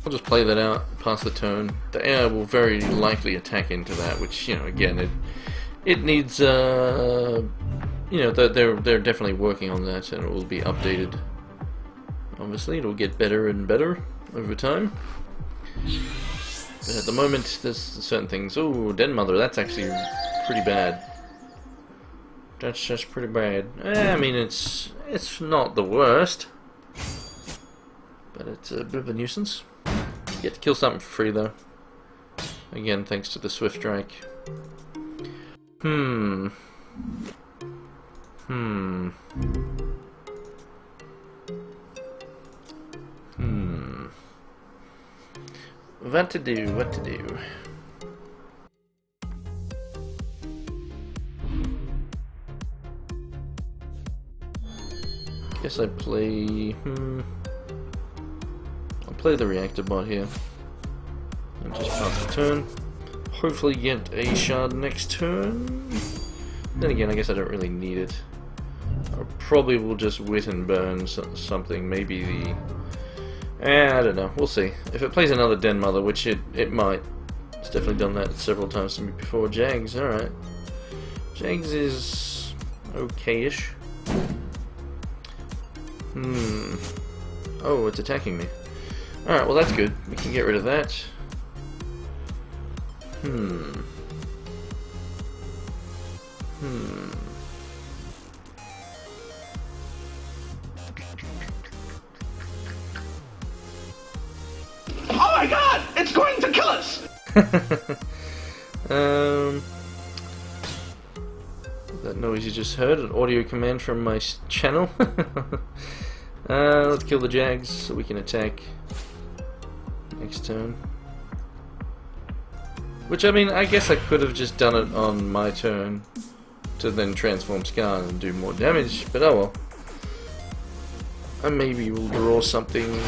I'll just play that out, pass the turn. The air will very likely attack into that, which, you know, again, it needs, you know, they're definitely working on that, and it will be updated. Obviously, it'll get better and better over time. But at the moment, there's certain things. Oh, Den Mother, that's actually pretty bad. That's just pretty bad. I mean, it's not the worst, but it's a bit of a nuisance. You get to kill something for free though. Again, thanks to the Swift Strike. What to do? What to do? Guess I play. I'll play the reactor bot here and just pass the turn. Hopefully get a shard next turn. Then again, I guess I don't really need it. I probably will just wit and burn something. Maybe the. I don't know. We'll see. If it plays another Den Mother, which it might. It's definitely done that several times to me before. Jags, all right. Jags is okay-ish. Oh, it's attacking me. Alright, well that's good. We can get rid of that. Oh my god! It's going to kill us! So as you just heard, an audio command from my channel. Let's kill the Jags so we can attack next turn. Which, I mean, I guess I could have just done it on my turn to then transform Scar and do more damage, but oh well. And maybe we'll draw something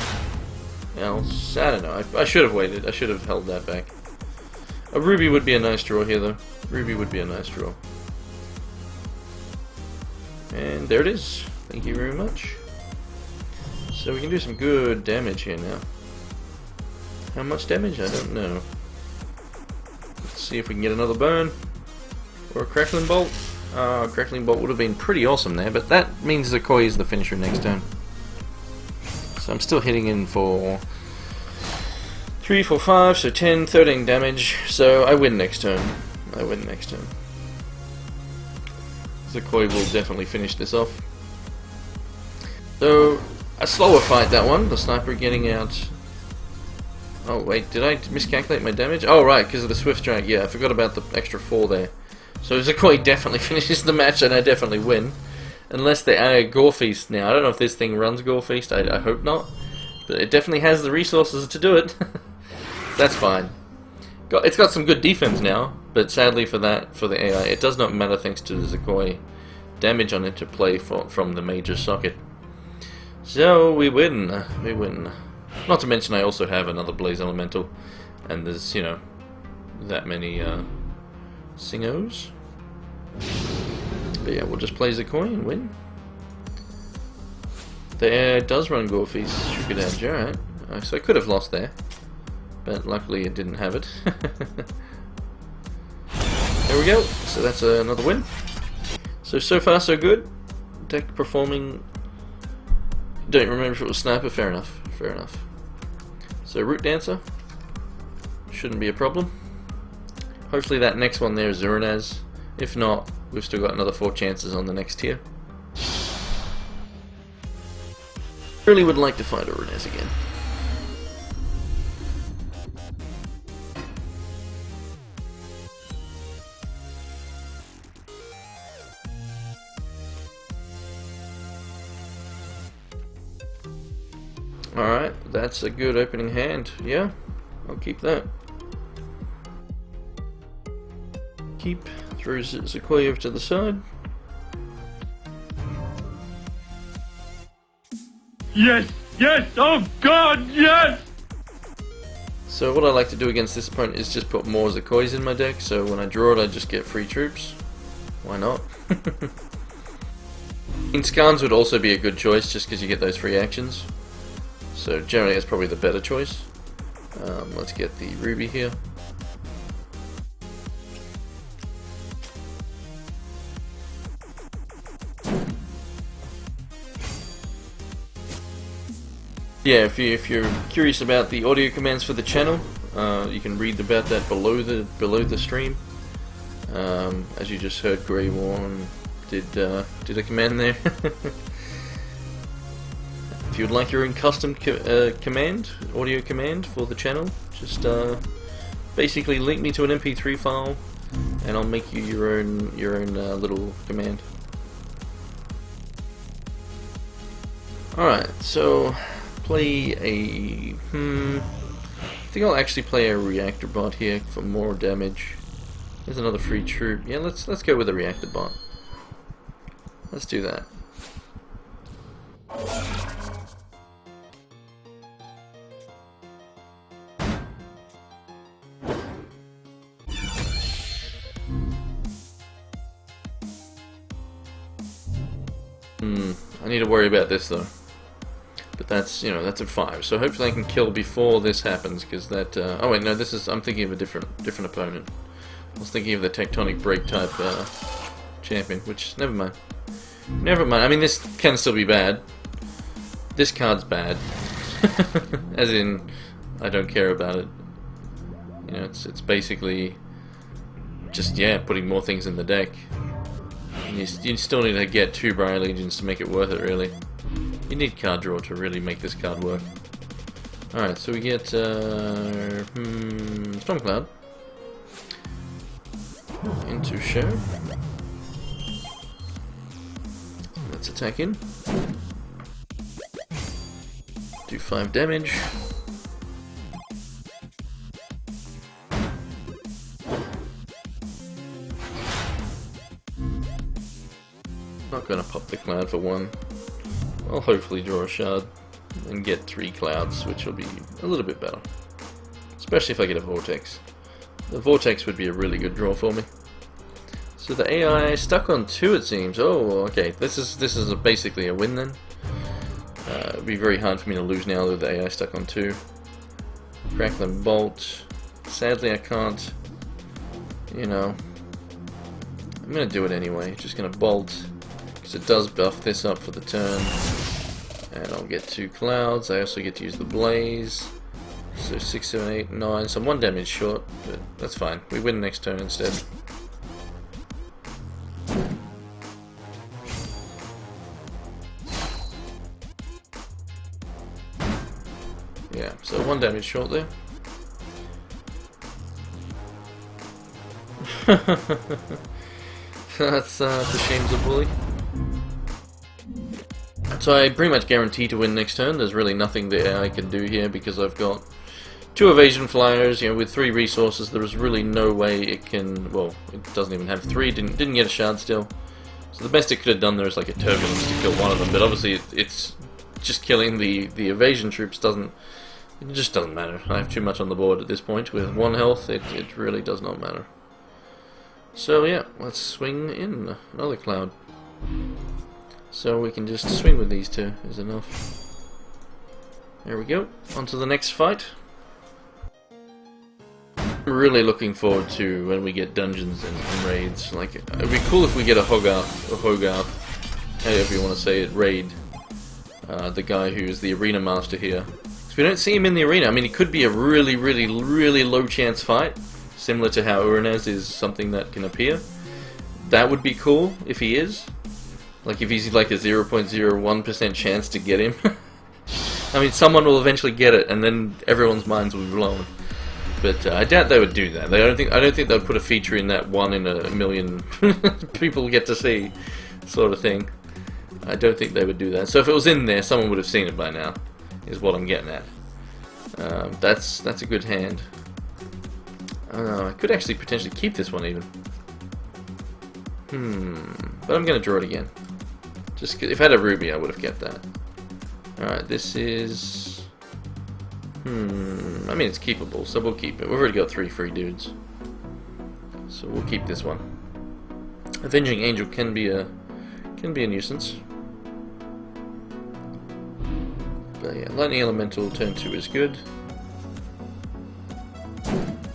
else. I don't know. I should have waited. I should have held that back. A Ruby would be a nice draw here, though. Ruby would be a nice draw. And there it is. Thank you very much. So we can do some good damage here now. How much damage? I don't know. Let's see if we can get another burn. Or a Crackling Bolt. Crackling Bolt would have been pretty awesome there, but that means Zakoi is the finisher next turn. So I'm still hitting in for 3, 4, 5, so 10, 13 damage. So I win next turn. Zakoi will definitely finish this off. So, a slower fight, that one. The sniper getting out. Oh wait, did I miscalculate my damage? Oh right, because of the Swift Strike. Yeah, I forgot about the extra 4 there. So Zakoi definitely finishes the match and I definitely win. Unless they add Gore Feast now. I don't know if this thing runs Gore Feast, I hope not. But it definitely has the resources to do it. That's fine. It's got some good defense now, but sadly for the AI, it does not matter thanks to the Zakoi damage on interplay from the major socket. So we win. Not to mention I also have another Blaze Elemental, and there's, you know, that many Singos. But yeah, we'll just play Zakoi and win. The AI does run Gore Feast, Sugar Edge, alright. So I could have lost there, but luckily it didn't have it. There we go, so that's another win. So far so good. Deck performing. Don't remember if it was Sniper, fair enough. So Root Dancer, shouldn't be a problem. Hopefully that next one there is Uranaz. If not, we've still got another 4 chances on the next tier. Really would like to find Uranaz again. Alright, that's a good opening hand. Yeah, I'll keep that. Throws Zakoi over to the side. Yes! Yes! Oh god, yes! So what I like to do against this opponent is just put more Zakois in my deck, so when I draw it I just get free troops. Why not? Scans would also be a good choice just because you get those free actions. So generally it's probably the better choice. Let's get the Ruby here. Yeah, if you're curious about the audio commands for the channel, you can read about that below the stream. As you just heard, Grey Worn did a command there. If you'd like your own custom audio command for the channel, just basically link me to an MP3 file, and I'll make you your own little command. Alright, so play a I think I'll actually play a reactor bot here for more damage. There's another free troop. Yeah, let's go with a reactor bot. Let's do that. I need to worry about this though. But that's, you know, that's a 5. So hopefully I can kill before this happens, because that. Oh wait, no, this is. I'm thinking of a different opponent. I was thinking of the Tectonic Break type champion, which never mind. Never mind. I mean, this can still be bad. This card's bad, as in, I don't care about it. You know, it's basically just, yeah, putting more things in the deck. And you still need to get 2 Briar Legions to make it worth it, really. You need card draw to really make this card work. Alright, so we get Stormcloud into show. Let's attack in. Do 5 damage. Not gonna pop the cloud for 1. I'll hopefully draw a shard and get 3 clouds, which will be a little bit better. Especially if I get a vortex. The vortex would be a really good draw for me. So the AI stuck on 2, it seems. Oh, okay. This is basically a win then. It'd be very hard for me to lose now with the AI stuck on 2. Crackling Bolt. Sadly, I can't. You know, I'm gonna do it anyway. Just gonna Bolt because it does buff this up for the turn, and I'll get 2 clouds. I also get to use the Blaze. So 6, 7, 8, 9. So I'm 1 damage short, but that's fine. We win next turn instead. Yeah, so 1 damage short there. That's a shame of a bully. So I pretty much guarantee to win next turn. There's really nothing the AI can do here because I've got 2 evasion flyers. You know, with 3 resources, there is really no way it can. Well, it doesn't even have 3. Didn't get a shard still. So the best it could have done there is like a turbulence to kill one of them. But obviously, it's just killing the evasion troops doesn't. It just doesn't matter. I have too much on the board at this point. With 1 health, it really does not matter. So yeah, let's swing in another cloud. So we can just swing with these 2 is enough. There we go. On to the next fight. I'm really looking forward to when we get dungeons and raids. Like, it'd be cool if we get a Hogarth, however you want to say it, raid. The guy who's the arena master here. We don't see him in the arena. I mean, it could be a really, really, really low chance fight, similar to how Uranez is something that can appear. That would be cool if he is. Like if he's like a 0.01% chance to get him. I mean, someone will eventually get it, and then everyone's minds will be blown. But I doubt they would do that. I don't think they would put a feature in that 1 in a million people get to see sort of thing. I don't think they would do that. So if it was in there, someone would have seen it by now. Is what I'm getting at. That's a good hand. I could actually potentially keep this one even. But I'm going to draw it again. Just if I had a ruby, I would have kept that. Alright, this is. I mean, it's keepable, so we'll keep it. We've already got 3 free dudes, so we'll keep this one. Avenging Angel can be a nuisance. But yeah, Lightning Elemental turn 2 is good.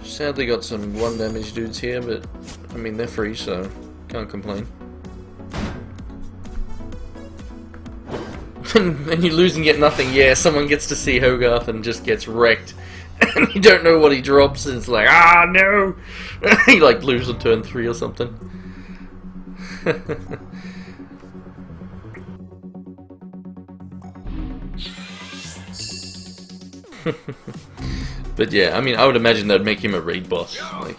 Sadly got some 1 damage dudes here, but I mean they're free, so can't complain. And you lose and get nothing. Yeah, someone gets to see Hogarth and just gets wrecked, and you don't know what he drops, and it's like, ah no! He like loses on turn 3 or something. But yeah, I mean, I would imagine that'd make him a raid boss. Like,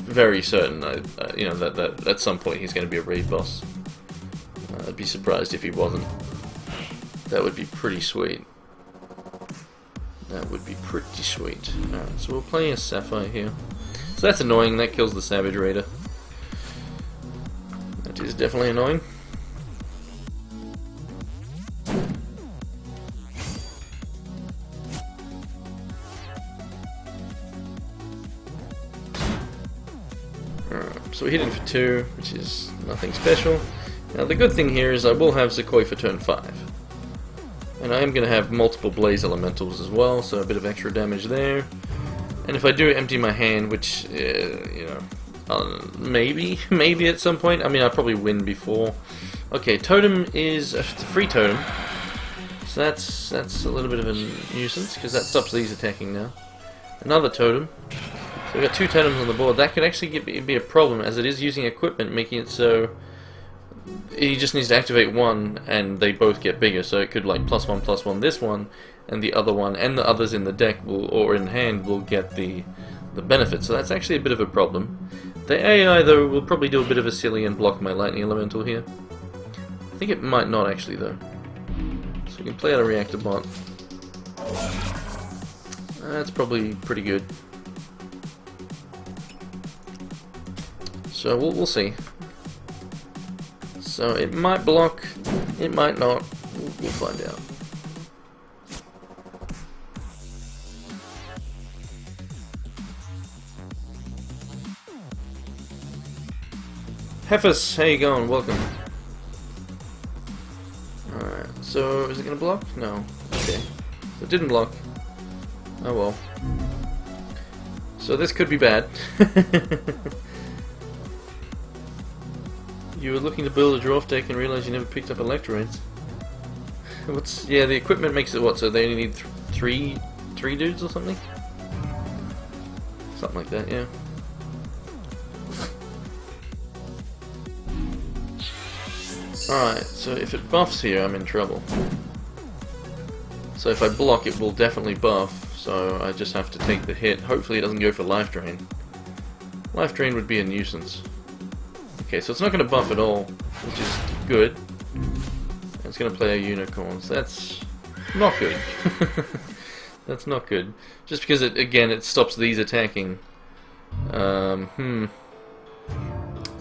very certain. You know that at some point he's going to be a raid boss. I'd be surprised if he wasn't. That would be pretty sweet. That would be pretty sweet. Alright, so we're playing a Sapphire here. So that's annoying. That kills the Savage Raider. That is definitely annoying. So we hit him for 2, which is nothing special. Now the good thing here is I will have Zakoi for turn 5. And I am going to have multiple Blaze Elementals as well, so a bit of extra damage there. And if I do empty my hand, which, you know, maybe at some point, I mean I'll probably win before. Okay, Totem is a free Totem. So that's a little bit of a nuisance, because that stops these attacking now. Another Totem. So we've got 2 totems on the board. That could actually be a problem, as it is using equipment, making it so he just needs to activate 1, and they both get bigger. So it could like +1/+1 this one, and the other one, and the others in the deck will, or in hand, will get the benefit. So that's actually a bit of a problem. The AI though will probably do a bit of a silly and block my Lightning Elemental here. think it might not actually though. So we can play out a reactor bot. That's probably pretty good. So we'll see. So it might block, it might not. We'll find out. Hefus, how you going? Welcome. Alright, so is it gonna block? No. Okay. So it didn't block. Oh well. So this could be bad. You were looking to build a draft deck and realized you never picked up electrodes. Yeah, the equipment makes it what? So they only need three dudes or something? Something like that, yeah. Alright, so if it buffs here, I'm in trouble. So if I block, it will definitely buff, so I just have to take the hit. Hopefully it doesn't go for life drain. Life drain would be a nuisance. Okay, so it's not going to buff at all, which is good. It's going to play a unicorn, so that's not good. That's not good. Just because, it stops these attacking. It's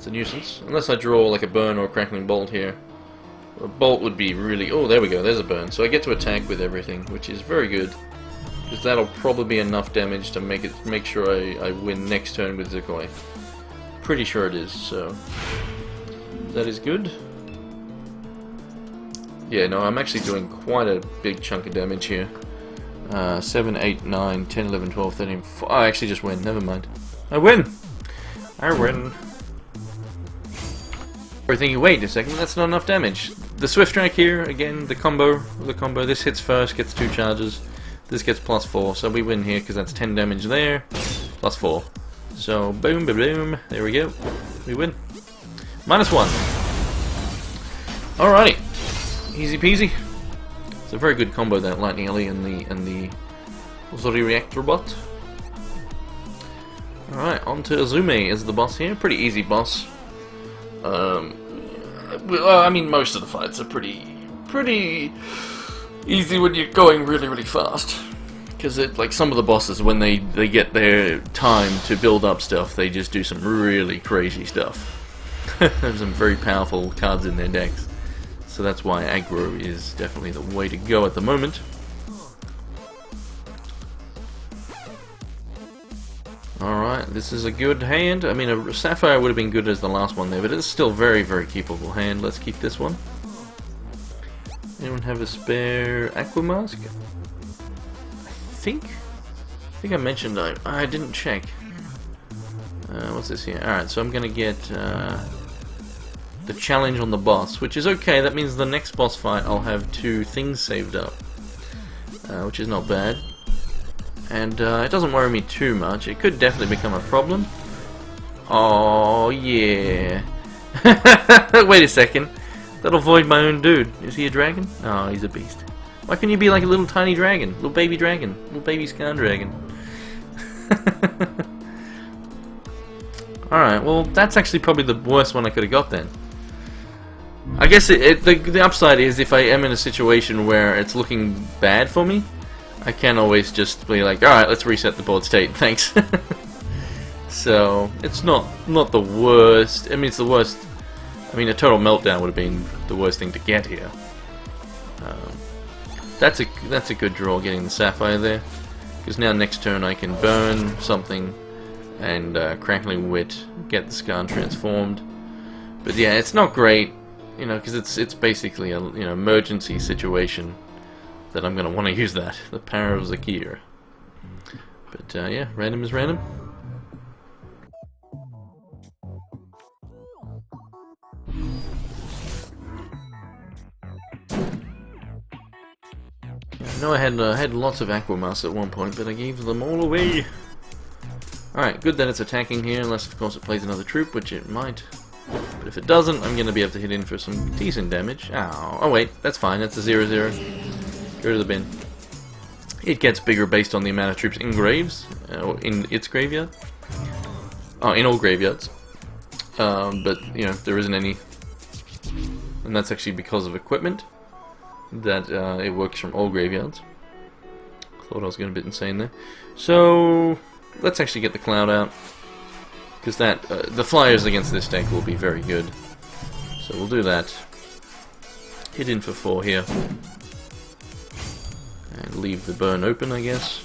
a nuisance. Unless I draw like a burn or a crackling bolt here. A bolt would be really... Oh, there we go, there's a burn. So I get to attack with everything, which is very good. Because that'll probably be enough damage to make sure I win next turn with Zikoi. Pretty sure it is, so... That is good. Yeah, no, I'm actually doing quite a big chunk of damage here. 7, 8, 9, 10, 11, 12, 13, 14... I actually just win, never mind. I win! I win. We're thinking, wait a second, that's not enough damage. The Swift Strike here, again, the combo, this hits first, gets 2 charges. This gets +4, so we win here because that's 10 damage there, +4. So, boom, boom, boom, there we go. We win. -1. Alrighty. Easy peasy. It's a very good combo, that Lightning Ellie and the Zori Reactor bot. Alright, on to Azume as the boss here. Pretty easy boss. Well, I mean, most of the fights are pretty easy when you're going really, really fast. Because like some of the bosses, when they get their time to build up stuff, they just do some really crazy stuff. There's some very powerful cards in their decks. So that's why aggro is definitely the way to go at the moment. Alright, this is a good hand. I mean, a Sapphire would have been good as the last one there, but it's still very, very keepable hand. Let's keep this one. Anyone have a spare Aqua Mask? I think I mentioned I didn't check. What's this here? Alright, so I'm gonna get the challenge on the boss, which is okay. That means the next boss fight I'll have 2 things saved up, which is not bad. And it doesn't worry me too much. It could definitely become a problem. Oh, yeah. Wait a second. That'll void my own dude. Is he a dragon? Oh, he's a beast. Why can't you be like a little tiny dragon? Little baby dragon. Little baby Scan dragon. Alright, well, that's actually probably the worst one I could have got then. I guess the upside is if I am in a situation where it's looking bad for me, I can always just be like, alright, let's reset the board state, thanks. So, it's not the worst. I mean, it's the worst. I mean, a total meltdown would have been the worst thing to get here. That's a good draw, getting the Sapphire there. Because now next turn I can burn something and Crackling Wit, get the Skarn transformed. But yeah, it's not great, you know, because it's basically a emergency situation that I'm gonna want to use that. The power of Zakir. But yeah, random is random. I know I had lots of Aqua Masks at one point, but I gave them all away. Alright, good that it's attacking here, unless of course it plays another troop, which it might. But if it doesn't, I'm going to be able to hit in for some decent damage. Ow. Oh wait, that's fine, that's a 0/0. Go to the bin. It gets bigger based on the amount of troops in graves, or in its graveyard. Oh, in all graveyards. But, you know, there isn't any and that's actually because of equipment, that it works from all graveyards. Thought I was going a bit insane there. So let's actually get the Cloud out, because that the flyers against this deck will be very good. So we'll do that. Hit in for 4 here, and leave the burn open, I guess,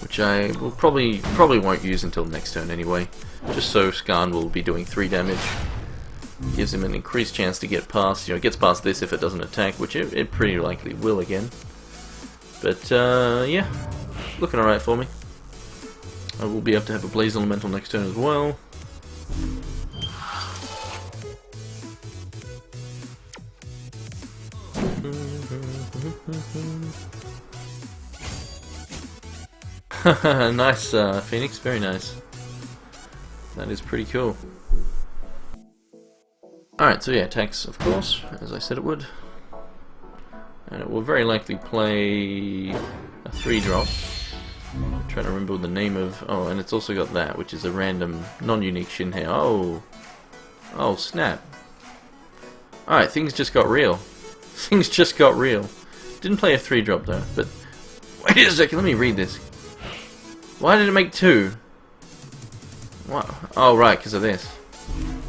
which I will probably won't use until next turn anyway, just so Skarn will be doing 3 damage. Gives him an increased chance to get past, it gets past this if it doesn't attack, which it pretty likely will again. But yeah, looking alright for me. I will be able to have a Blaze Elemental next turn as well. Nice, Phoenix, very nice. That is pretty cool. Alright, so yeah, attacks, of course, as I said it would. And it will very likely play a 3-drop. I'm trying to remember the name of... Oh, and it's also got that, which is a random, non-unique Shinhei. Oh! Oh, snap. Alright, things just got real. Things just got real. Didn't play a 3-drop though, but... Wait a second, let me read this. Why did it make 2? What? Oh, right, because of this.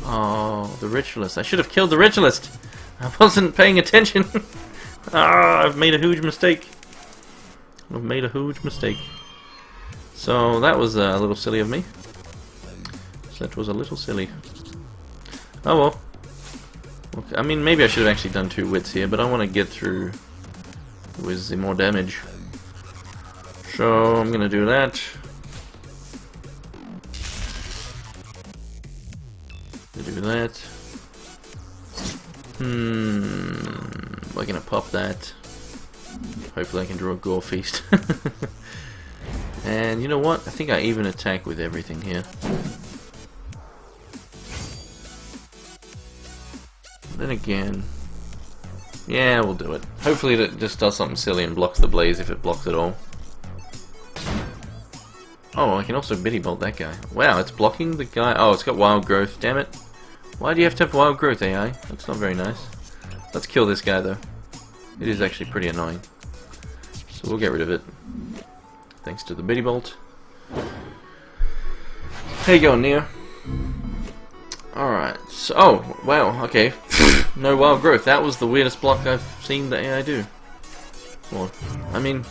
Oh, the Ritualist. I should have killed the Ritualist! I wasn't paying attention! Ah, I've made a huge mistake. I've made a huge mistake. So, that was a little silly of me. That was a little silly. Oh well. Okay, I mean, maybe I should have actually done 2 wits here, but I want to get through with the more damage. So, I'm gonna do that. Do that. We're gonna pop that. Hopefully I can draw a Gore Feast. And you know what? I think I even attack with everything here. Then again... Yeah, we'll do it. Hopefully it just does something silly and blocks the Blaze if it blocks at all. Oh, I can also Bitty Bolt that guy. Wow, it's blocking the guy... Oh, it's got Wild Growth, damn it. Why do you have to have Wild Growth, AI? That's not very nice. Let's kill this guy, though. It is actually pretty annoying. So we'll get rid of it. Thanks to the Bitty Bolt. How you going, Neo? Alright, so... Oh, wow, okay. No Wild Growth. That was the weirdest block I've seen the AI do. Well, I mean...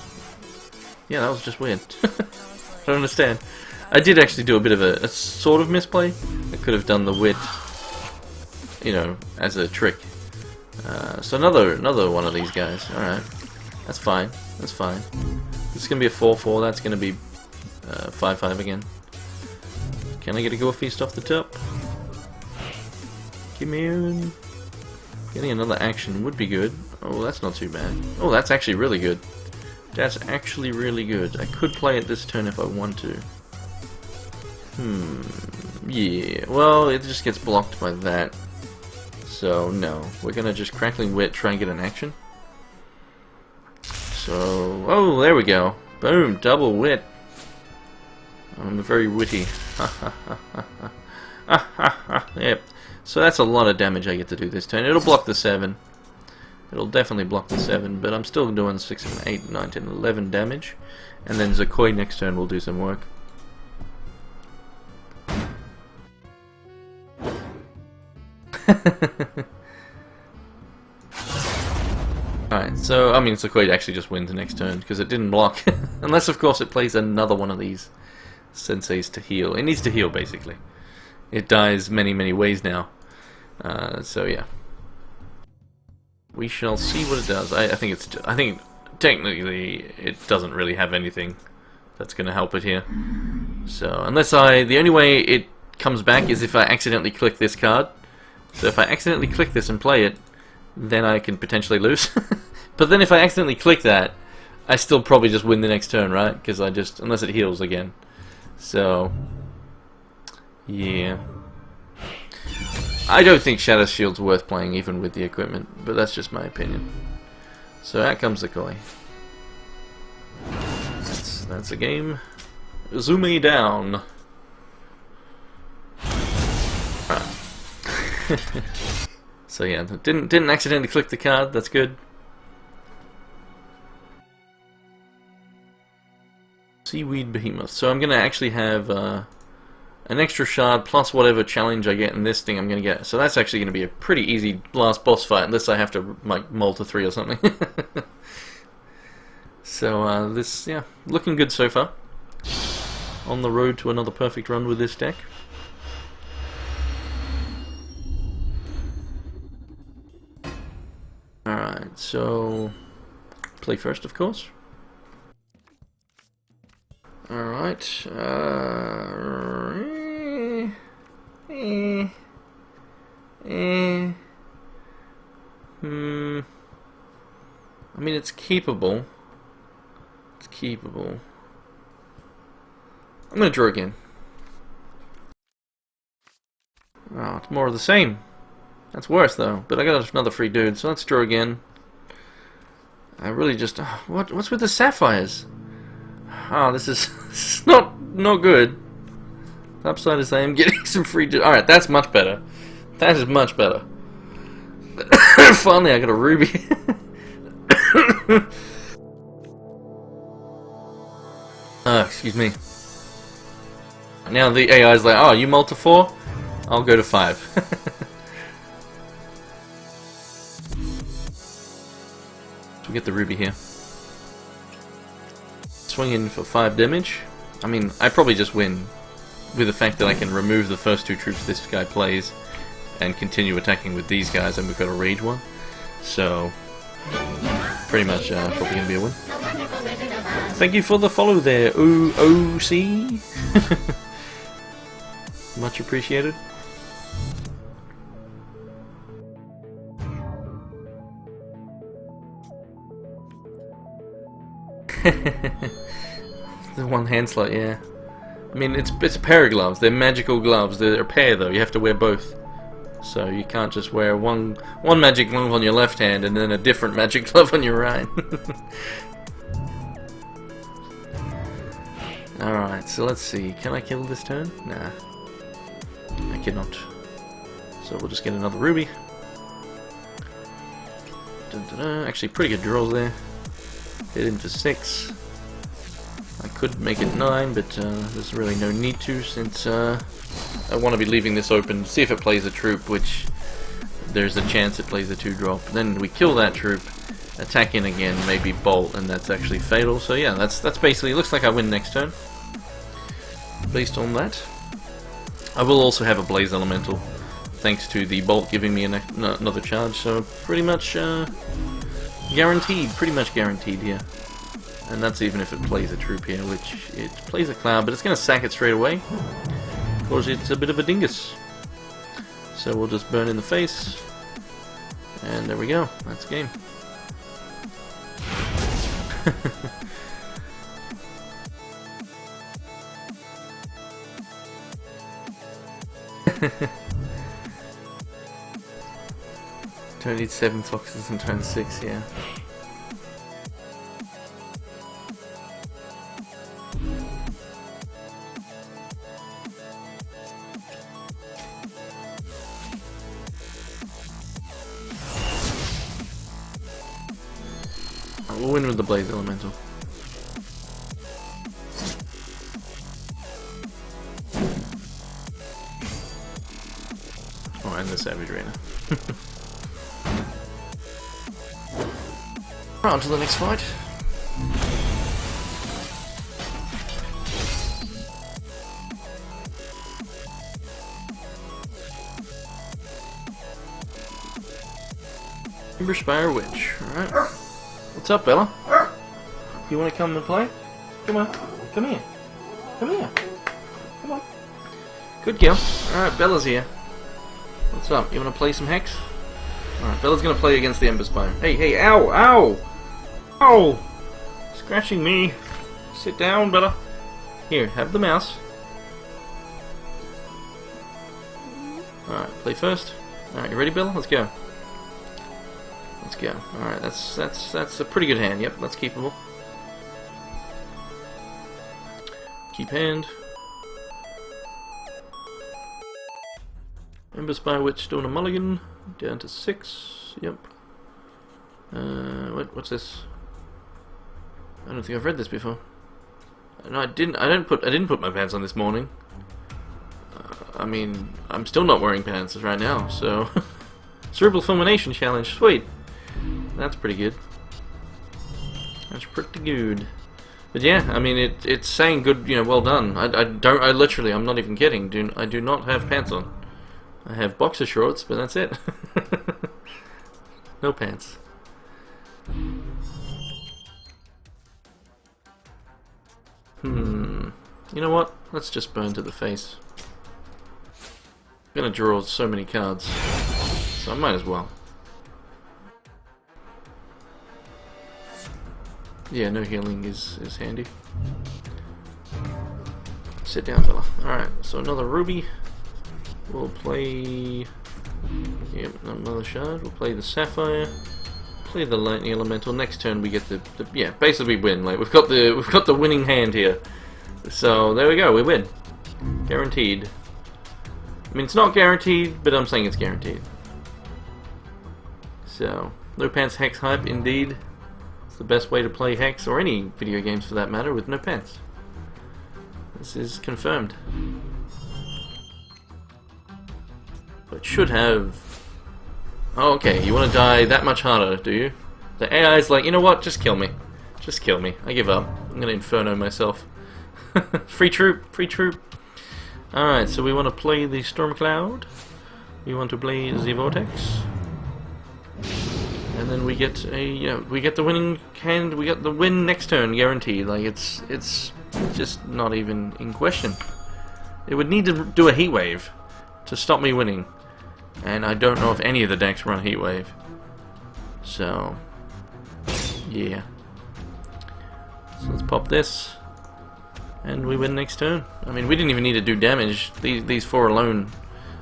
Yeah, that was just weird. I don't understand. I did actually do a bit of a sort of misplay. I could have done the wit, you know, as a trick. So another one of these guys. Alright. That's fine. That's fine. This is going to be a 4-4. That's going to be 5-5 again. Can I get a Gore Feast off the top? Give me in. Getting another action would be good. Oh, that's not too bad. Oh, that's actually really good. That's actually really good. I could play it this turn if I want to. Yeah. Well, it just gets blocked by that. So, no. We're gonna just Crackling Wit, try and get an action. So... Oh, there we go. Boom! Double wit. I'm very witty. Yep. So that's a lot of damage I get to do this turn. It'll block the 7. It'll definitely block the 7, but I'm still doing 6, 7, 8, 9, 10, 11 damage. And then Zakoi next turn will do some work. Alright, so, I mean, Zakoi actually just wins the next turn, because it didn't block. Unless, of course, it plays another one of these senseis to heal. It needs to heal, basically. It dies many, many ways now. So, yeah. We shall see what it does. I think technically it doesn't really have anything that's going to help it here. So unless the only way it comes back is if I accidentally click this card. So if I accidentally click this and play it, then I can potentially lose. But then if I accidentally click that, I still probably just win the next turn, right? Because unless it heals again. So yeah. I don't think Shadow Shield's worth playing even with the equipment, but that's just my opinion. So out comes the Koi. That's a game. Zoom me down. So yeah, didn't accidentally click the card. That's good. Seaweed Behemoth. So I'm gonna actually have an extra shard plus whatever challenge I get in this thing I'm gonna get. So that's actually gonna be a pretty easy last boss fight, unless I have to like mull to 3 or something. So this, yeah, looking good so far. On the road to another perfect run with this deck. Alright, so play first, of course. Alright, I mean, it's keepable. It's keepable. I'm gonna draw again. Oh, it's more of the same. That's worse though. But I got another free dude, so let's draw again. I really just what's with the sapphires? Oh, this is not good. The upside is I am getting some free dude. All right, that's much better. That is much better. Finally, I got a ruby. Excuse me. Now the AI is like, oh, you mull to 4? I'll go to 5. So we get the ruby here. Swing in for 5 damage. I mean, I probably just win with the fact that I can remove the first 2 troops this guy plays and continue attacking with these guys, and we've got a rage one. So, pretty much probably going to be a win. Thank you for the follow there, OOC. Much appreciated. The one hand slot, yeah. I mean, it's a pair of gloves. They're magical gloves. They're a pair, though. You have to wear both. So you can't just wear one magic glove on your left hand and then a different magic glove on your right. Alright, so let's see. Can I kill this turn? Nah. I cannot. So we'll just get another ruby. Dun, dun, dun. Actually, pretty good draws there. Hit him for 6. I could make it 9, but there's really no need to, since I want to be leaving this open to see if it plays a troop, which there's a chance it plays a 2-drop. Then we kill that troop, attack in again, maybe bolt, and that's actually fatal. So yeah, that's basically, looks like I win next turn based on that. I will also have a blaze elemental thanks to the bolt giving me another charge, so pretty much pretty much guaranteed here. And that's even if it plays a troop here, which it plays a cloud, but it's going to sack it straight away, because it's a bit of a dingus. So we'll just burn in the face, and there we go, that's game. Don't need 7 foxes in turn 6, yeah. We'll win with the blaze elemental. Oh, and the savage arena. Right, on to the next fight. Timber Spire Witch. Alright. What's up, Bella? You want to come and play? Come on. Come here. Come here. Come on. Good girl. Alright, Bella's here. What's up? You want to play some HEX? Alright, Bella's going to play against the Ember Spire. Hey, hey, ow, ow! Ow! Scratching me. Sit down, Bella. Here, have the mouse. Alright, play first. Alright, you ready, Bella? Let's go. Let's go. Alright, that's a pretty good hand. Yep, that's keepable. Keep hand. Ember Spire Witch doing a mulligan. Down to 6. Yep. What's this? I don't think I've read this before. No, I didn't. I didn't put my pants on this morning. I mean, I'm still not wearing pants right now. So, cerebral fulmination challenge. Sweet. That's pretty good. That's pretty good. But yeah, I mean, it's saying good. You know, well done. I literally. I'm not even kidding. I do not have pants on. I have boxer shorts, but that's it. No pants. You know what? Let's just burn to the face. I'm gonna draw so many cards, so I might as well. Yeah, no healing is handy. Sit down, fella. Alright, so another ruby. We'll play... Yep, another shard. We'll play the sapphire. Play the lightning elemental. Next turn we get the yeah, basically we win. Like we've got the winning hand here. So there we go, we win. Guaranteed. I mean, it's not guaranteed, but I'm saying it's guaranteed. So, no pants hex hype, indeed. It's the best way to play hex, or any video games for that matter, with no pants. This is confirmed. But should have... Oh, okay, you want to die that much harder, do you? The AI is like, you know what, just kill me. Just kill me. I give up. I'm gonna Inferno myself. Free troop, free troop. Alright, so we want to play the Storm Cloud. We want to play the Vortex. And then we get we get the winning hand, we get the win next turn, guaranteed. Like, it's just not even in question. It would need to do a heat wave to stop me winning. And I don't know if any of the decks run heat wave. So, yeah. So let's pop this. And we win next turn. I mean, we didn't even need to do damage. These 4 alone.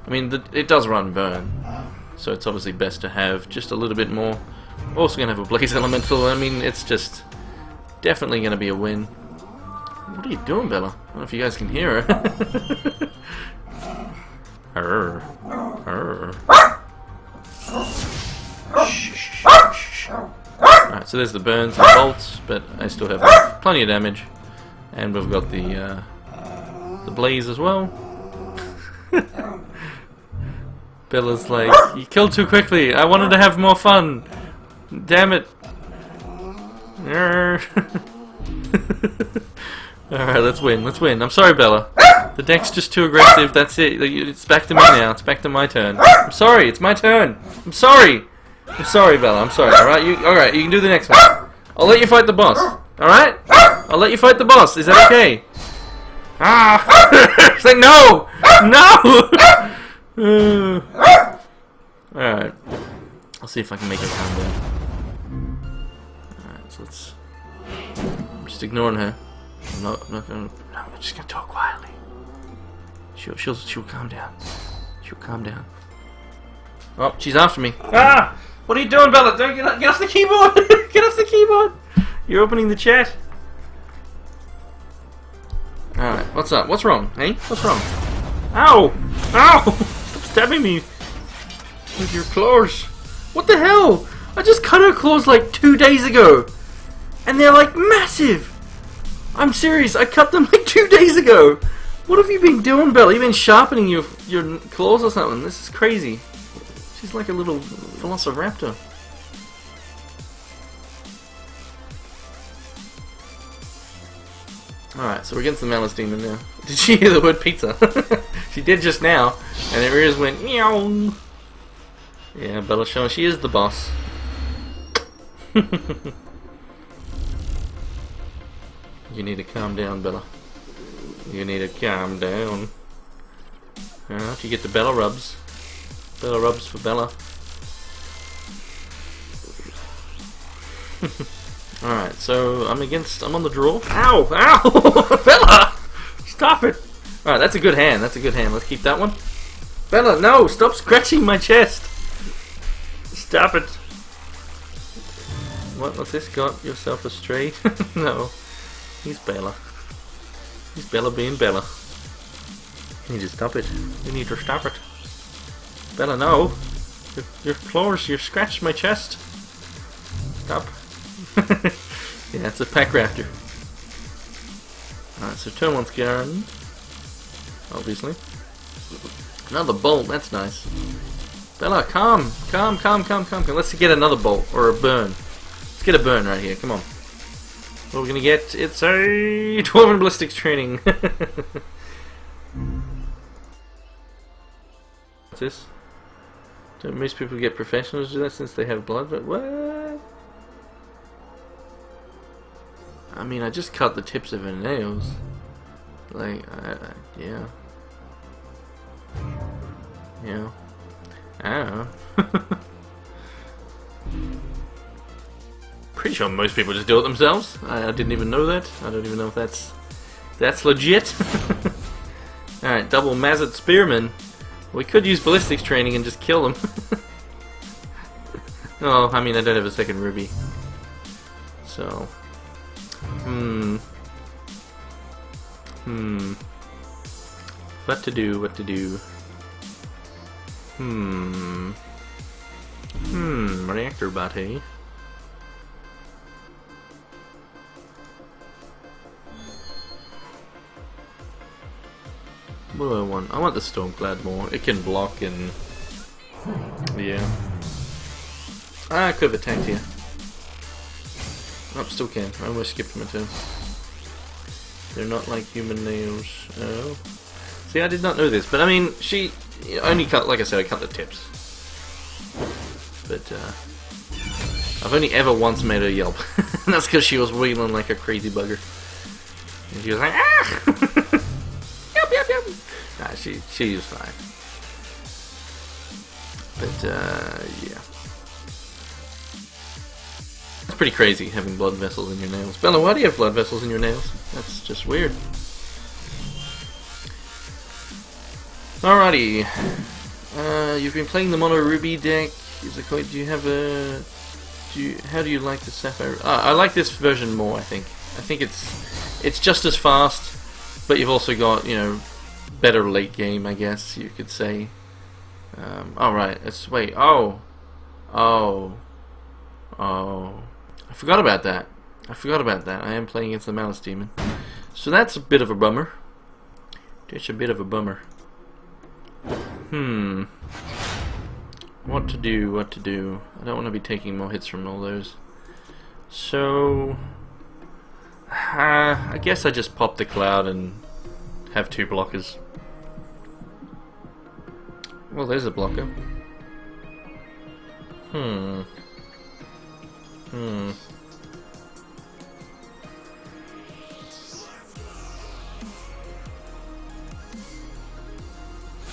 I mean, it does run burn. So it's obviously best to have just a little bit more. We're also going to have a Blaze Elemental. I mean, it's just definitely going to be a win. What are you doing, Bella? I don't know if you guys can hear her. Alright, so there's the burns and bolts, but I still have plenty of damage. And we've got the blaze as well. Bella's like, you killed too quickly. I wanted to have more fun. Damn it. Alright, let's win. Let's win. I'm sorry, Bella. The deck's just too aggressive. That's it. It's back to me now. It's back to my turn. I'm sorry. It's my turn. I'm sorry. I'm sorry, Bella. I'm sorry. Alright, you can do the next one. I'll let you fight the boss. Alright? I'll let you fight the boss. Is that okay? Ah! It's like, no! No! Alright. I'll see if I can make her calm down. Alright, so let's... I'm just ignoring her. I'm not gonna... No, I'm just gonna talk quietly. She'll calm down. She'll calm down. Oh, she's after me. Ah! What are you doing, Bella? Don't get off the keyboard! Get off the keyboard! You're opening the chat. Alright, what's up? What's wrong? Hey? What's wrong? Ow! Ow! Stop stabbing me with your claws. What the hell? I just cut her claws like 2 days ago. And they're like massive. I'm serious, I cut them like 2 days ago. What have you been doing, Bella? You've been sharpening your claws or something? This is crazy. She's like a little velociraptor. Alright, so we're against the Malice Demon now. Did she hear the word pizza? She did just now, and her ears went meow. Yeah, Bella showing she is the boss. You need to calm down, Bella. You need to calm down. Alright, you get the Bella rubs. Bella rubs for Bella. Alright, so I'm on the draw. Ow! Ow! Bella! Stop it! Alright, that's a good hand. That's a good hand. Let's keep that one. Bella, no! Stop scratching my chest! Stop it! What's this? Got yourself a stray? No. He's Bella. He's Bella being Bella. You need to stop it. You need to stop it. Bella, no! Your claws, you scratched my chest. Stop. Yeah, it's a pack raptor. Alright, so turn one's gone. Obviously. Another bolt, that's nice. Bella, calm. Let's get another bolt, or a burn. Let's get a burn right here, come on. What are we gonna get? It's a 12 in ballistics training. What's this? Don't most people get professionals do that since they have blood? But what? I mean, I just cut the tips of her nails. Like, yeah. Yeah. I don't know. Pretty sure most people just do it themselves. I didn't even know that. I don't even know if that's legit. Alright, double Mazet Spearman. We could use ballistics training and just kill them. Oh, I mean, I don't have a second ruby. So. What to do, reactor body. What do I want? I want the Stormclad more. It can block and... yeah. I could have attacked here. Oh, still can. I almost skipped my turn. They're not like human nails. Oh. See, I did not know this, but I mean, she only cut, like I said, I cut the tips. But, I've only ever once made her yelp. And that's because she was wheeling like a crazy bugger. And she was like, ah! Yelp, yelp, yelp! Nah, she was fine. But, yeah. It's pretty crazy having blood vessels in your nails. Bella, why do you have blood vessels in your nails? That's just weird. Alrighty. You've been playing the mono ruby deck. Is it quite, do you have a... how do you like the sapphire? I like this version more, I think. I think it's just as fast, but you've also got, you know, better late game, I guess you could say. Alright, let's wait. Oh. I forgot about that. I am playing against the Malice Demon. So that's a bit of a bummer. Just a bit of a bummer. What to do? I don't want to be taking more hits from all those. So... I guess I just pop the cloud and have two blockers. Well, there's a blocker.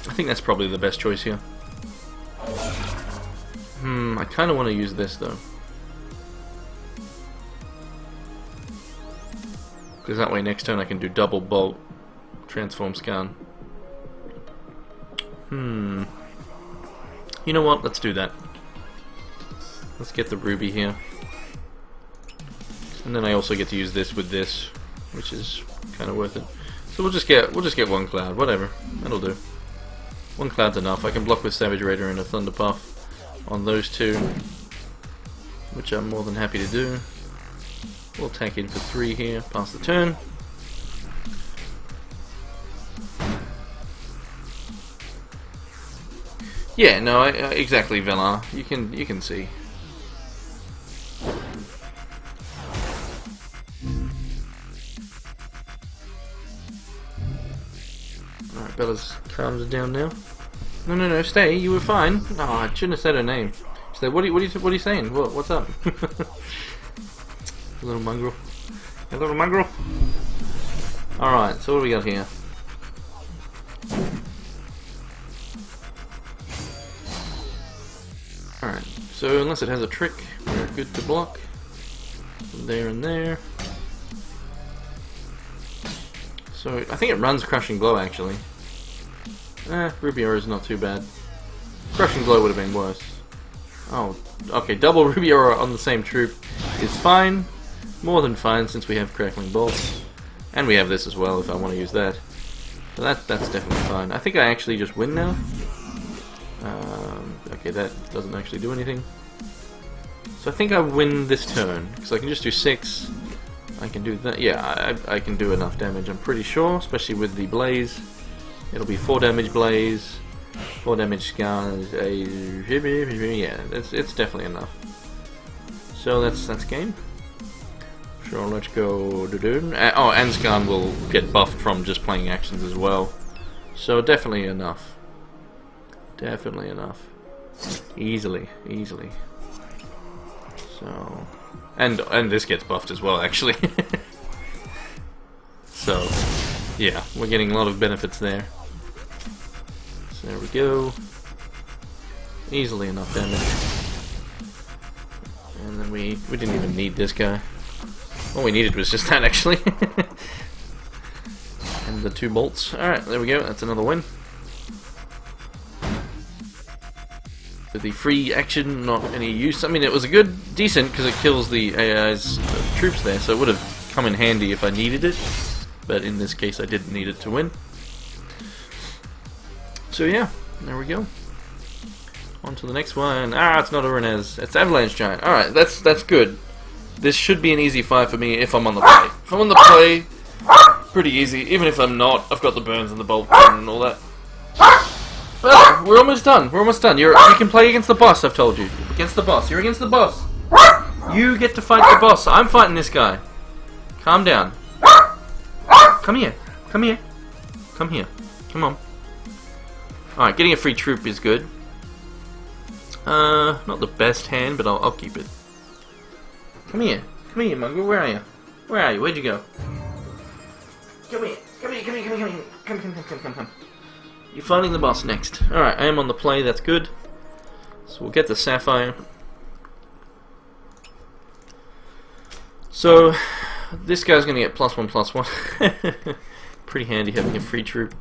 I think that's probably the best choice here. I kind of want to use this though, because that way next turn I can do double bolt, transform scan. You know what? Let's do that. Let's get the ruby here, and then I also get to use this with this, which is kind of worth it. So we'll just get one cloud, whatever. That'll do. One cloud's enough. I can block with Savage Raider and a Thunder Puff on those two, which I'm more than happy to do. We'll attack in for 3 here, pass the turn. Yeah, no, exactly, Velar. You can see. Alright, Bella's calmed it down now. No, stay. You were fine. No, I shouldn't have said her name. She said, "What are you saying? What's up?" Little mongrel. A little mongrel. All right. So what do we got here? All right. So unless it has a trick, we're good to block. There and there. So I think it runs Crushing Blow actually. Ruby Aura is not too bad. Crushing Blow would have been worse. Oh, okay, double Ruby Aura on the same troop is fine. More than fine since we have Crackling Bolts. And we have this as well if I want to use that. So that's definitely fine. I think I actually just win now. Okay, that doesn't actually do anything. So I think I win this turn, because I can just do 6. I can do that. Yeah, I can do enough damage, I'm pretty sure, especially with the blaze. It'll be 4 damage blaze, 4 damage scars. Yeah, it's definitely enough. So that's game. Sure, let's go. Oh, and Skarn will get buffed from just playing actions as well. So definitely enough. Definitely enough. Easily. So, and this gets buffed as well, actually. So, yeah, we're getting a lot of benefits there. So there we go. Easily enough damage. And then we didn't even need this guy. All we needed was just that, actually. And the 2 bolts. Alright, there we go. That's another win. With the free action, not any use. I mean, it was a decent, because it kills the AI's troops there, so it would have come in handy if I needed it. But in this case, I didn't need it to win. So yeah, there we go. On to the next one. It's not a Renez. It's Avalanche Giant. Alright, that's good. This should be an easy fight for me if I'm on the play. If I'm on the play, pretty easy. Even if I'm not, I've got the burns and the bolts and all that. Well, we're almost done. We're almost done. You can play against the boss, I've told you. Against the boss. You're against the boss. You get to fight the boss. I'm fighting this guy. Calm down. Come here. Come here. Come here. Come on. Alright, getting a free troop is good. Not the best hand, but I'll keep it. Come here. Come here, Mungo. Where are you? Where are you? Where'd you go? Come here. Come here. Come here. Come here. Come. You're fighting the boss next. Alright, I am on the play. That's good. So we'll get the Sapphire. So, this guy's going to get +1/+1. Pretty handy having a free troop.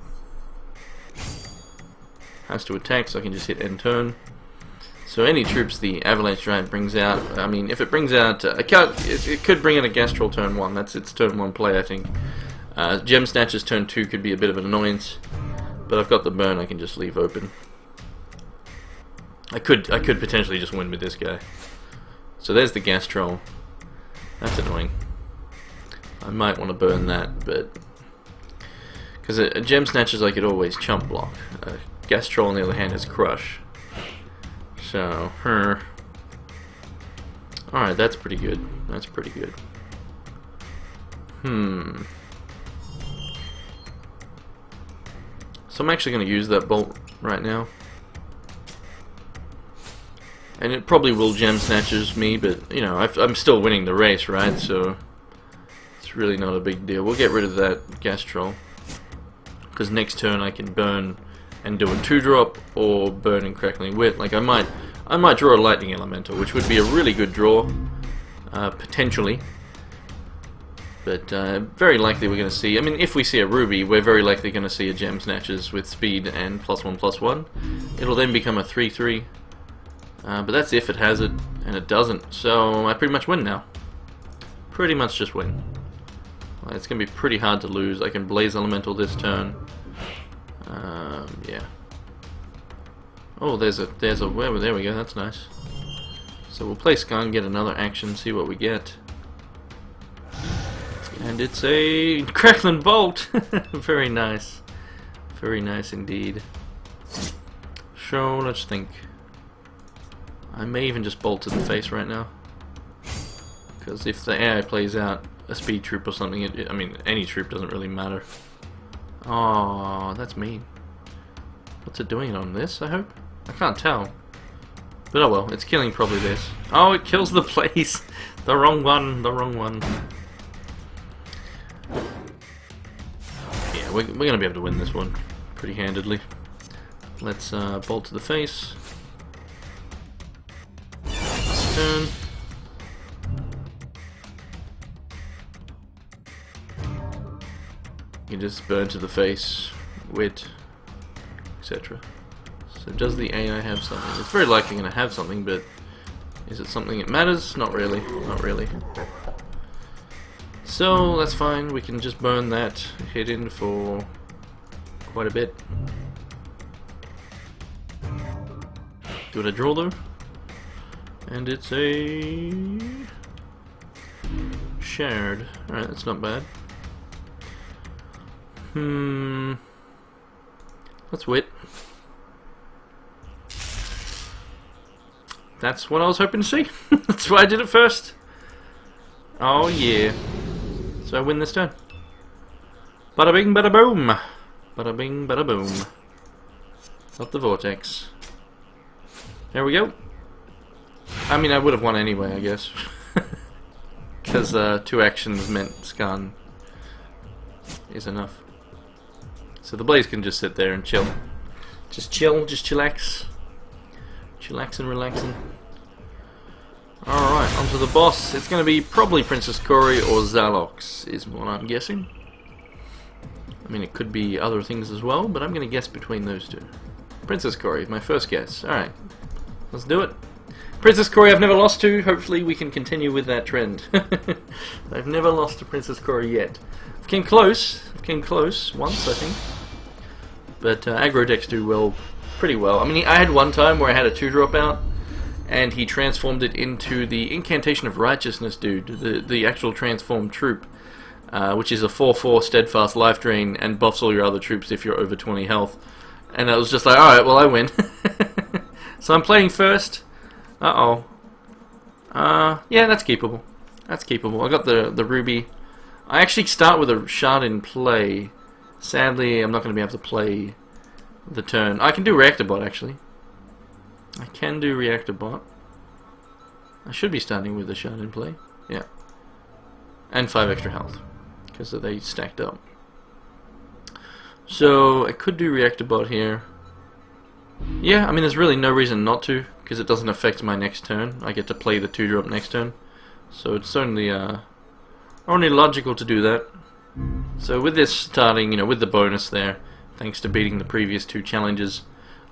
Has to attack, so I can just hit end turn. So any troops the Avalanche Giant brings out, I mean, if it brings out, it could bring in a Gastrol turn 1. That's its turn 1 play, I think. Gem Snatchers turn 2 could be a bit of an annoyance, but I've got the burn I can just leave open. I could potentially just win with this guy. So there's the Gastrol. That's annoying. I might want to burn that, but because a Gem Snatchers I could always chump block. Gastrol on the other hand is Crush. So, alright, that's pretty good. That's pretty good. So I'm actually going to use that bolt right now. And it probably will Gem Snatchers me, but, you know, I'm still winning the race, right? So, it's really not a big deal. We'll get rid of that Gastrol. Because next turn I can burn and do a 2-drop, or burn and Crackling Wit. Like I might draw a Lightning Elemental, which would be a really good draw, potentially. But very likely we're going to see. I mean, if we see a Ruby, we're very likely going to see a Gem Snatchers with speed and +1/+1. It'll then become a 3/3. But that's if it has it, and it doesn't. So I pretty much win now. Pretty much just win. It's going to be pretty hard to lose. I can Blaze Elemental this turn. Yeah. Oh, there's a well, there we go. That's nice. So we'll play Skarn, get another action, see what we get. And it's a Crackling Bolt. Very nice. Very nice indeed. So let's think. I may even just bolt to the face right now. Because if the AI plays out a speed troop or something, I mean, any troop doesn't really matter. Oh, that's mean. What's it doing on this, I hope? I can't tell. But oh well, it's killing probably this. Oh, it kills the place. The wrong one, the wrong one. Yeah, we're going to be able to win this one pretty handedly. Let's bolt to the face. Turn. You just burn to the face, wit, etc. So does the AI have something? It's very likely going to have something, but is it something that matters? Not really. Not really. So that's fine. We can just burn that hit in for quite a bit. See what I draw though. And it's a Shard. Alright, that's not bad. That's wit. That's what I was hoping to see. That's why I did it first. Oh yeah. So I win this turn. Bada bing, bada boom. Bada bing, bada boom. Up the vortex. There we go. I mean, I would have won anyway, I guess. Because 2 actions meant Scan is enough. So the Blaze can just sit there and chill. Just chill, just chillax. Chillaxing, relaxing. Alright, on to the boss. It's going to be probably Princess Kori or Zalox, is what I'm guessing. I mean, it could be other things as well, but I'm going to guess between those two. Princess Kori, my first guess. Alright, let's do it. Princess Kori I've never lost to. Hopefully we can continue with that trend. I've never lost to Princess Kori yet. I've came close. I've came close once, I think. But aggro decks do well, pretty well. I mean, I had one time where I had a 2-drop out, and he transformed it into the Incantation of Righteousness dude, the actual transformed troop, which is a 4/4 steadfast life drain and buffs all your other troops if you're over 20 health. And I was just like, alright, well I win. So I'm playing first. Uh-oh. Yeah, that's keepable. That's keepable. I got the ruby. I actually start with a shard in play. Sadly, I'm not going to be able to play the turn. I can do Reactor Bot, actually. I can do Reactor Bot. I should be starting with the shard in play. Yeah. And 5 extra health, because they stacked up. So, I could do Reactor Bot here. Yeah, I mean, there's really no reason not to, because it doesn't affect my next turn. I get to play the 2-drop next turn. So it's only logical to do that. So with this starting, you know, with the bonus there, thanks to beating the previous 2 challenges,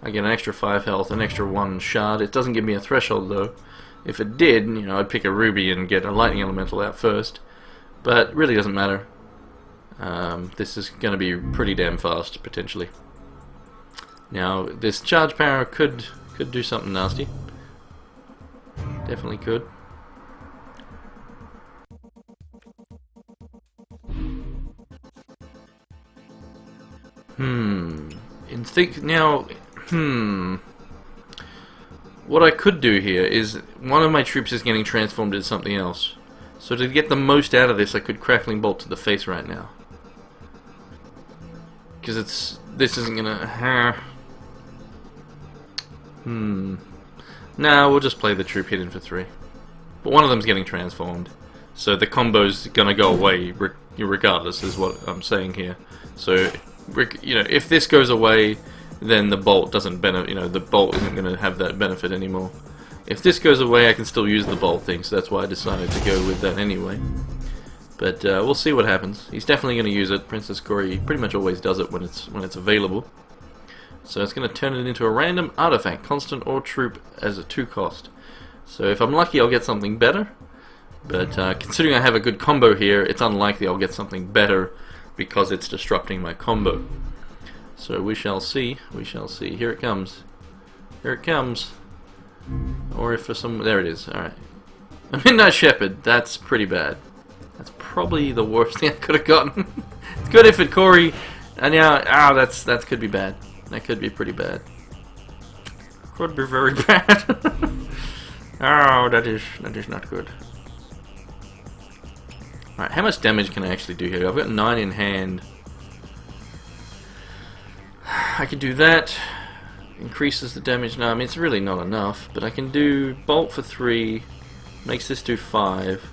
I get an extra 5 health, an extra 1 shard. It doesn't give me a threshold though. If it did, you know, I'd pick a ruby and get a lightning elemental out first. But it really doesn't matter. This is going to be pretty damn fast, potentially. Now, this charge power could do something nasty. Definitely could. What I could do here is one of my troops is getting transformed into something else. So to get the most out of this, I could Crackling Bolt to the face right now. Because this isn't gonna. Nah, we'll just play the troop hidden for 3. But one of them's getting transformed, so the combo's gonna go away regardless, is what I'm saying here. So, you know, if this goes away, then the bolt doesn't benefit. You know, the bolt isn't gonna have that benefit anymore. If this goes away, I can still use the bolt thing, so that's why I decided to go with that anyway. But we'll see what happens. He's definitely gonna use it. Princess Kori pretty much always does it when it's available. So it's going to turn it into a random artifact, constant or troop, as a 2 cost. So if I'm lucky, I'll get something better. But considering I have a good combo here, it's unlikely I'll get something better because it's disrupting my combo. So we shall see. We shall see. Here it comes. Here it comes. Or if for some... There it is. Alright. A Midnight Shepherd. That's pretty bad. That's probably the worst thing I could have gotten. It's good if it Kori... And now... that could be bad. That could be pretty bad. Could be very bad. Oh, that is not good. Alright, how much damage can I actually do here? I've got 9 in hand. I could do that. Increases the damage. No, I mean, it's really not enough. But I can do Bolt for 3. Makes this do 5.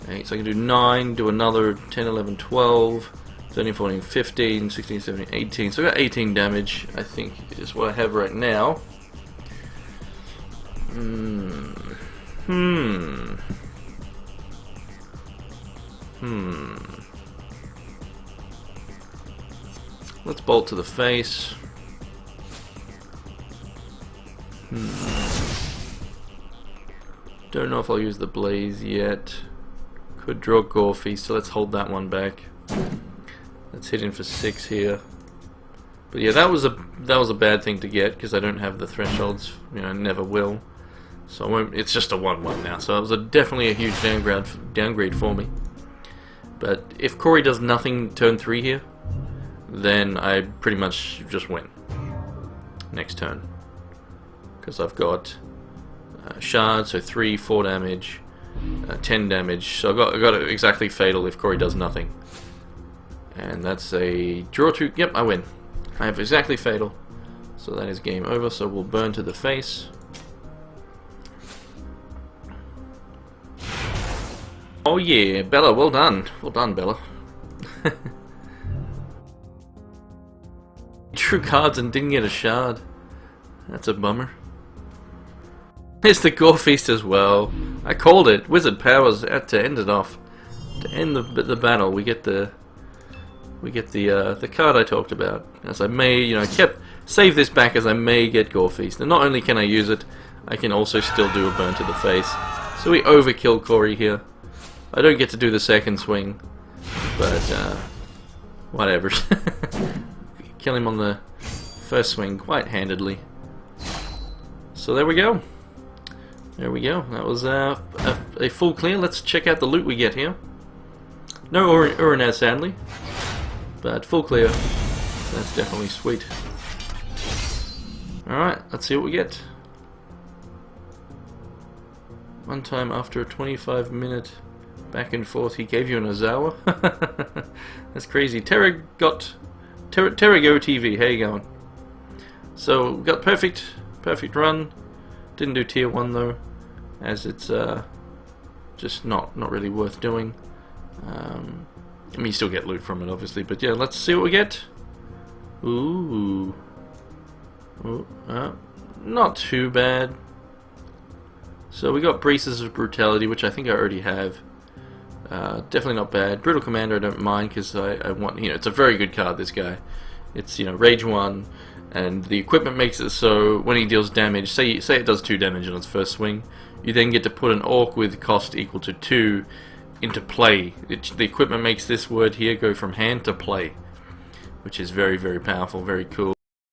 Okay, so I can do 9, do another 10, 11, 12. 13, 14, 15, 16, 17, 18. So I got 18 damage, I think, is what I have right now. Let's bolt to the face. Don't know if I'll use the blaze yet. Could draw Gorfy, so let's hold that one back. Let's hit in for 6 here. But yeah, that was a bad thing to get because I don't have the thresholds. You know, I never will. So I won't, it's just a 1/1 now. So it was definitely a huge downgrade for me. But if Corey does nothing turn 3 here, then I pretty much just win next turn. Because I've got Shards, so 3, 4 damage, 10 damage. So I got it exactly fatal if Corey does nothing. And that's a draw 2. Yep, I win. I have exactly fatal. So that is game over. So we'll burn to the face. Oh yeah, Bella, well done. Well done, Bella. Drew cards and didn't get a shard. That's a bummer. It's the Gore Feast as well. I called it. Wizard powers to end it off. To end the battle, we get the card I talked about. As I may, you know, save this back as I may get Gore Feast. And not only can I use it, I can also still do a burn to the face. So we overkill Corey here. I don't get to do the second swing, but whatever. Kill him on the first swing quite handedly. So there we go. There we go. That was a full clear. Let's check out the loot we get here. No Urinaz, sadly, but full clear. That's definitely sweet. Alright, let's see what we get. One time after a 25-minute back and forth, he gave you an Ozawa. That's crazy. Terrago TV, how you going? So we got perfect run. Didn't do tier 1 though, as it's just not really worth doing. I mean, you still get loot from it, obviously, but yeah, let's see what we get. Ooh, not too bad. So we got Braces of Brutality, which I think I already have. Definitely not bad. Brutal Commander I don't mind because I want, you know, it's a very good card, this guy. It's, you know, Rage 1, and the equipment makes it so when he deals damage, say it does 2 damage on its first swing, you then get to put an Orc with cost equal to 2 into play. The equipment makes this word here go from hand to play, which is very, very powerful, very cool.